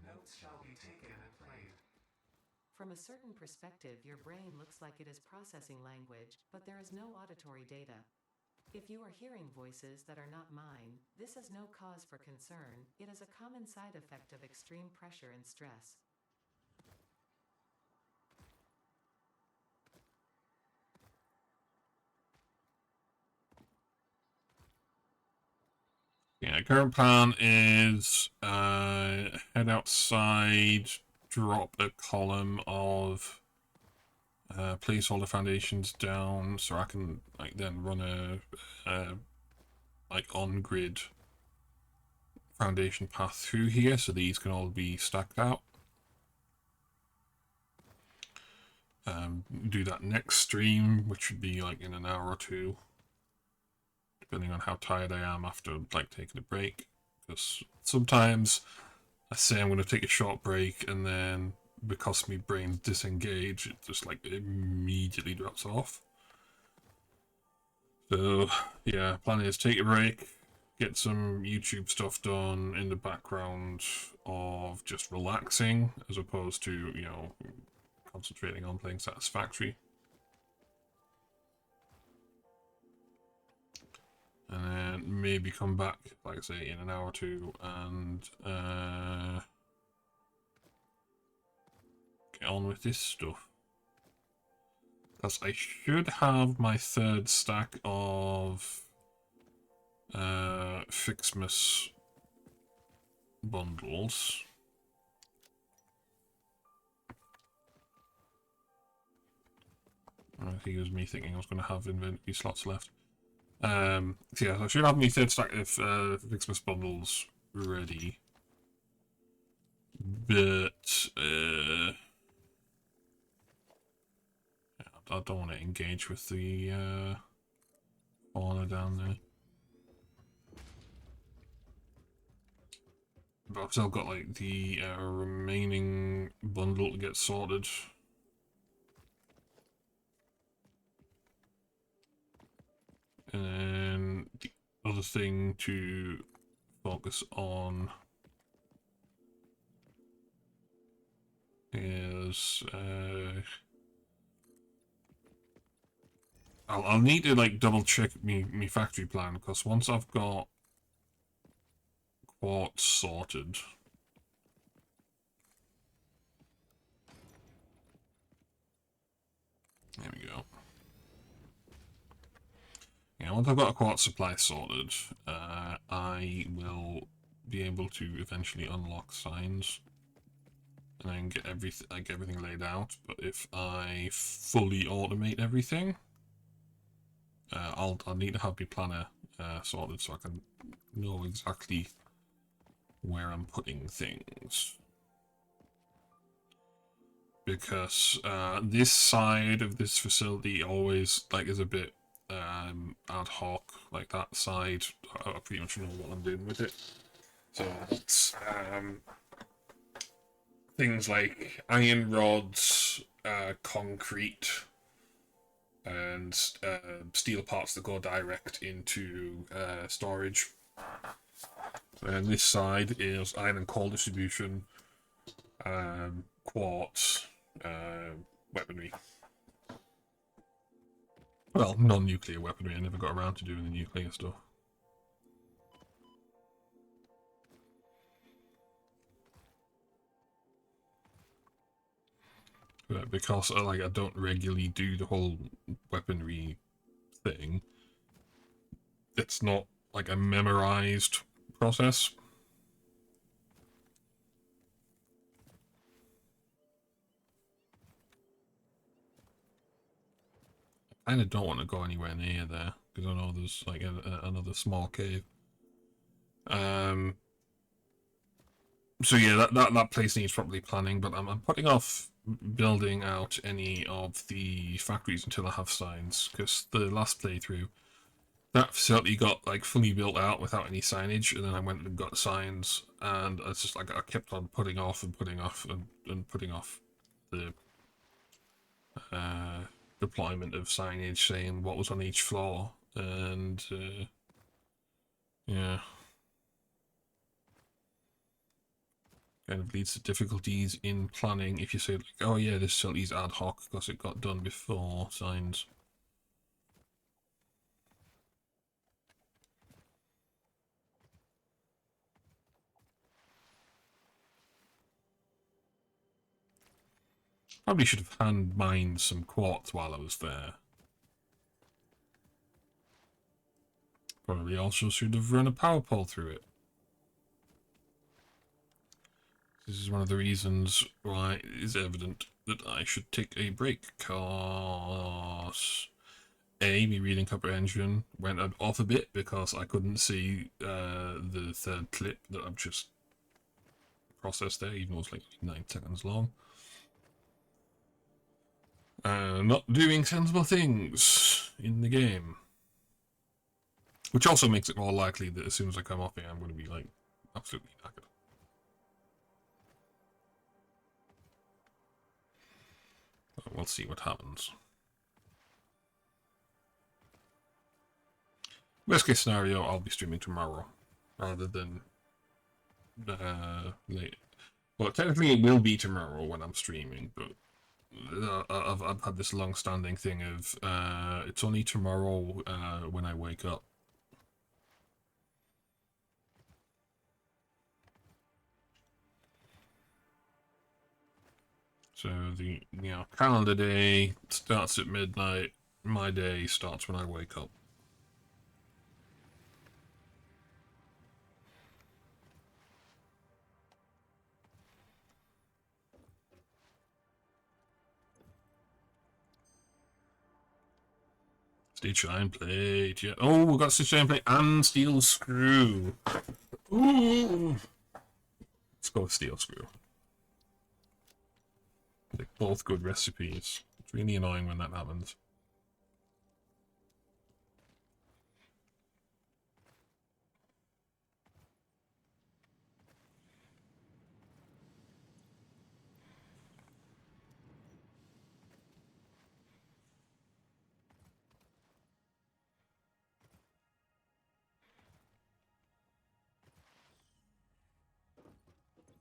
notes shall be taken and played. From a certain perspective, your brain looks like it is processing language, but there is no auditory data. If you are hearing voices that are not mine, this is no cause for concern. It is a common side effect of extreme pressure and stress. Yeah, current plan is head outside, drop a column of placeholder foundations down, so I can like then run a like on-grid foundation path through here, so these can all be stacked out. Do that next stream, which should be like in an hour or two, depending on how tired I am after like taking a break. Because sometimes I say I'm going to take a short break, and then because my brain's disengaged, it just like immediately drops off. So yeah, plan is take a break, get some YouTube stuff done in the background of just relaxing, as opposed to, you know, concentrating on playing Satisfactory. And then maybe come back, like I say, in an hour or two and get on with this stuff. Because I should have my third stack of Fixmas bundles. I think it was me thinking I was going to have inventory slots left. So yeah, I should have my third stack of Fixmas bundles ready. But I don't want to engage with the fauna down there. But I've still got like the remaining bundle to get sorted. And the other thing to focus on is I'll need to like double check me factory plan, because once I've got quartz sorted, there we go. Yeah, once I've got a quartz supply sorted, I will be able to eventually unlock signs and then get everything laid out. But if I fully automate everything, I'll need to have my planner sorted so I can know exactly where I'm putting things. Because this side of this facility always like is a bit ad hoc. Like that side, I pretty much know what I'm doing with it. So it's things like iron rods, concrete, and steel parts that go direct into storage. And this side is iron and coal distribution, quartz, weaponry. Well, non-nuclear weaponry. I never got around to doing the nuclear stuff. But because I don't regularly do the whole weaponry thing, it's not like a memorized process. I kind of don't want to go anywhere near there because I know there's like another small cave. So yeah, that place needs properly planning, but I'm putting off building out any of the factories until I have signs, because the last playthrough, that facility got like fully built out without any signage, and then I went and got signs, and it's just like I kept on putting off and putting off and putting off the deployment of signage saying what was on each floor, and yeah. Kind of leads to difficulties in planning if you say, like, oh yeah, this facility's ad hoc because it got done before signs. Probably should have hand mined some quartz while I was there. Probably also should have run a power pole through it. This is one of the reasons why it is evident that I should take a break, because A, my reading comprehension went off a bit because I couldn't see the third clip that I've just processed there, even though it's like 9 seconds long. Not doing sensible things in the game. Which also makes it more likely that as soon as I come off here, I'm going to be like absolutely knackered. But we'll see what happens. Worst case scenario, I'll be streaming tomorrow rather than late. Well, technically it will be tomorrow when I'm streaming, but I've had this long-standing thing of it's only tomorrow when I wake up. So the calendar day starts at midnight. My day starts when I wake up. Stitch iron plate, yeah. Oh, we got stitch iron plate and steel screw. Ooh. Let's go with steel screw. They're both good recipes. It's really annoying when that happens.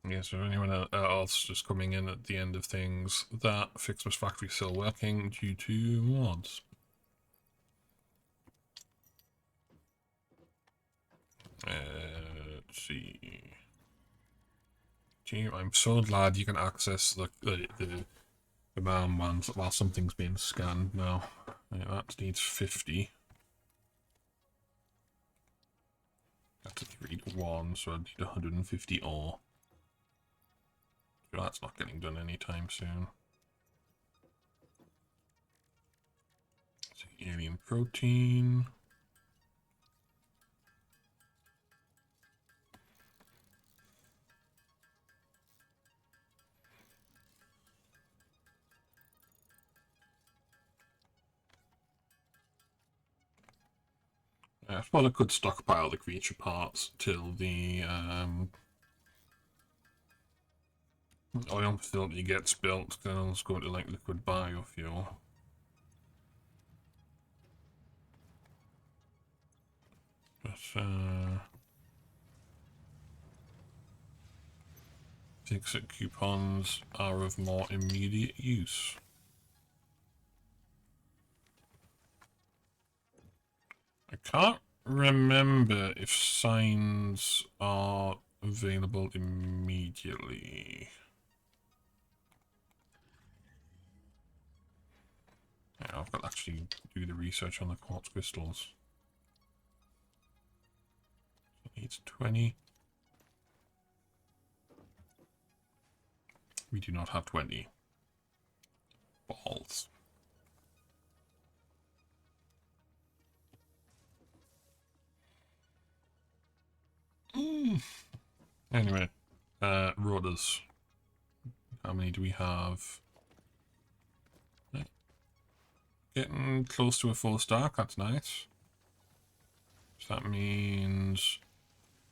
Yeah, so anyone else just coming in at the end of things, that Fixmas Factory is still working due to mods. Let's see. Gee, I'm so glad you can access the man ones while something's being scanned now. Yeah, that needs 50. That's a 3 to 1, so I need 150 ore. So that's not getting done anytime soon. So alien protein. I suppose I could stockpile the creature parts till the oil facility gets built, then I'll just go to like liquid biofuel. But exit coupons are of more immediate use. I can't remember if signs are available immediately. Yeah, I've got to actually do the research on the quartz crystals. It needs 20. We do not have 20. Balls. Anyway, rotors. How many do we have? Getting close to a 4-star, that's nice. So that means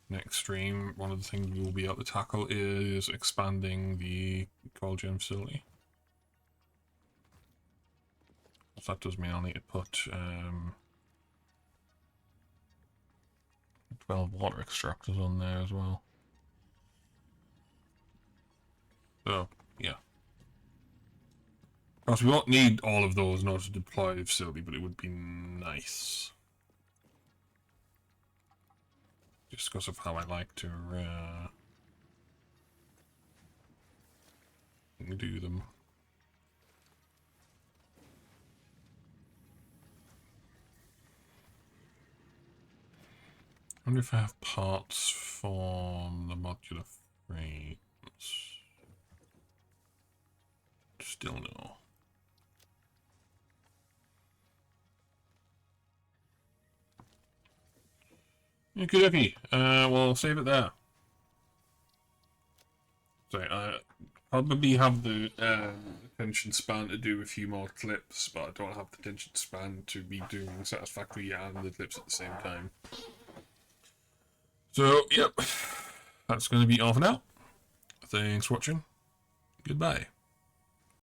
next stream, one of the things we will be able to tackle is expanding the coal gem facility. So that does mean I'll need to put 12 water extractors on there as well. So, yeah. Of course, we won't need all of those in order to deploy the facility, but it would be nice. Just because of how I like to do them. I wonder if I have parts from the modular frames. Still no. Okay, okay. We'll save it there. Sorry, I probably have the attention span to do a few more clips, but I don't have the attention span to be doing Satisfactory and the clips at the same time. So, yep. That's going to be all for now. Thanks for watching. Goodbye.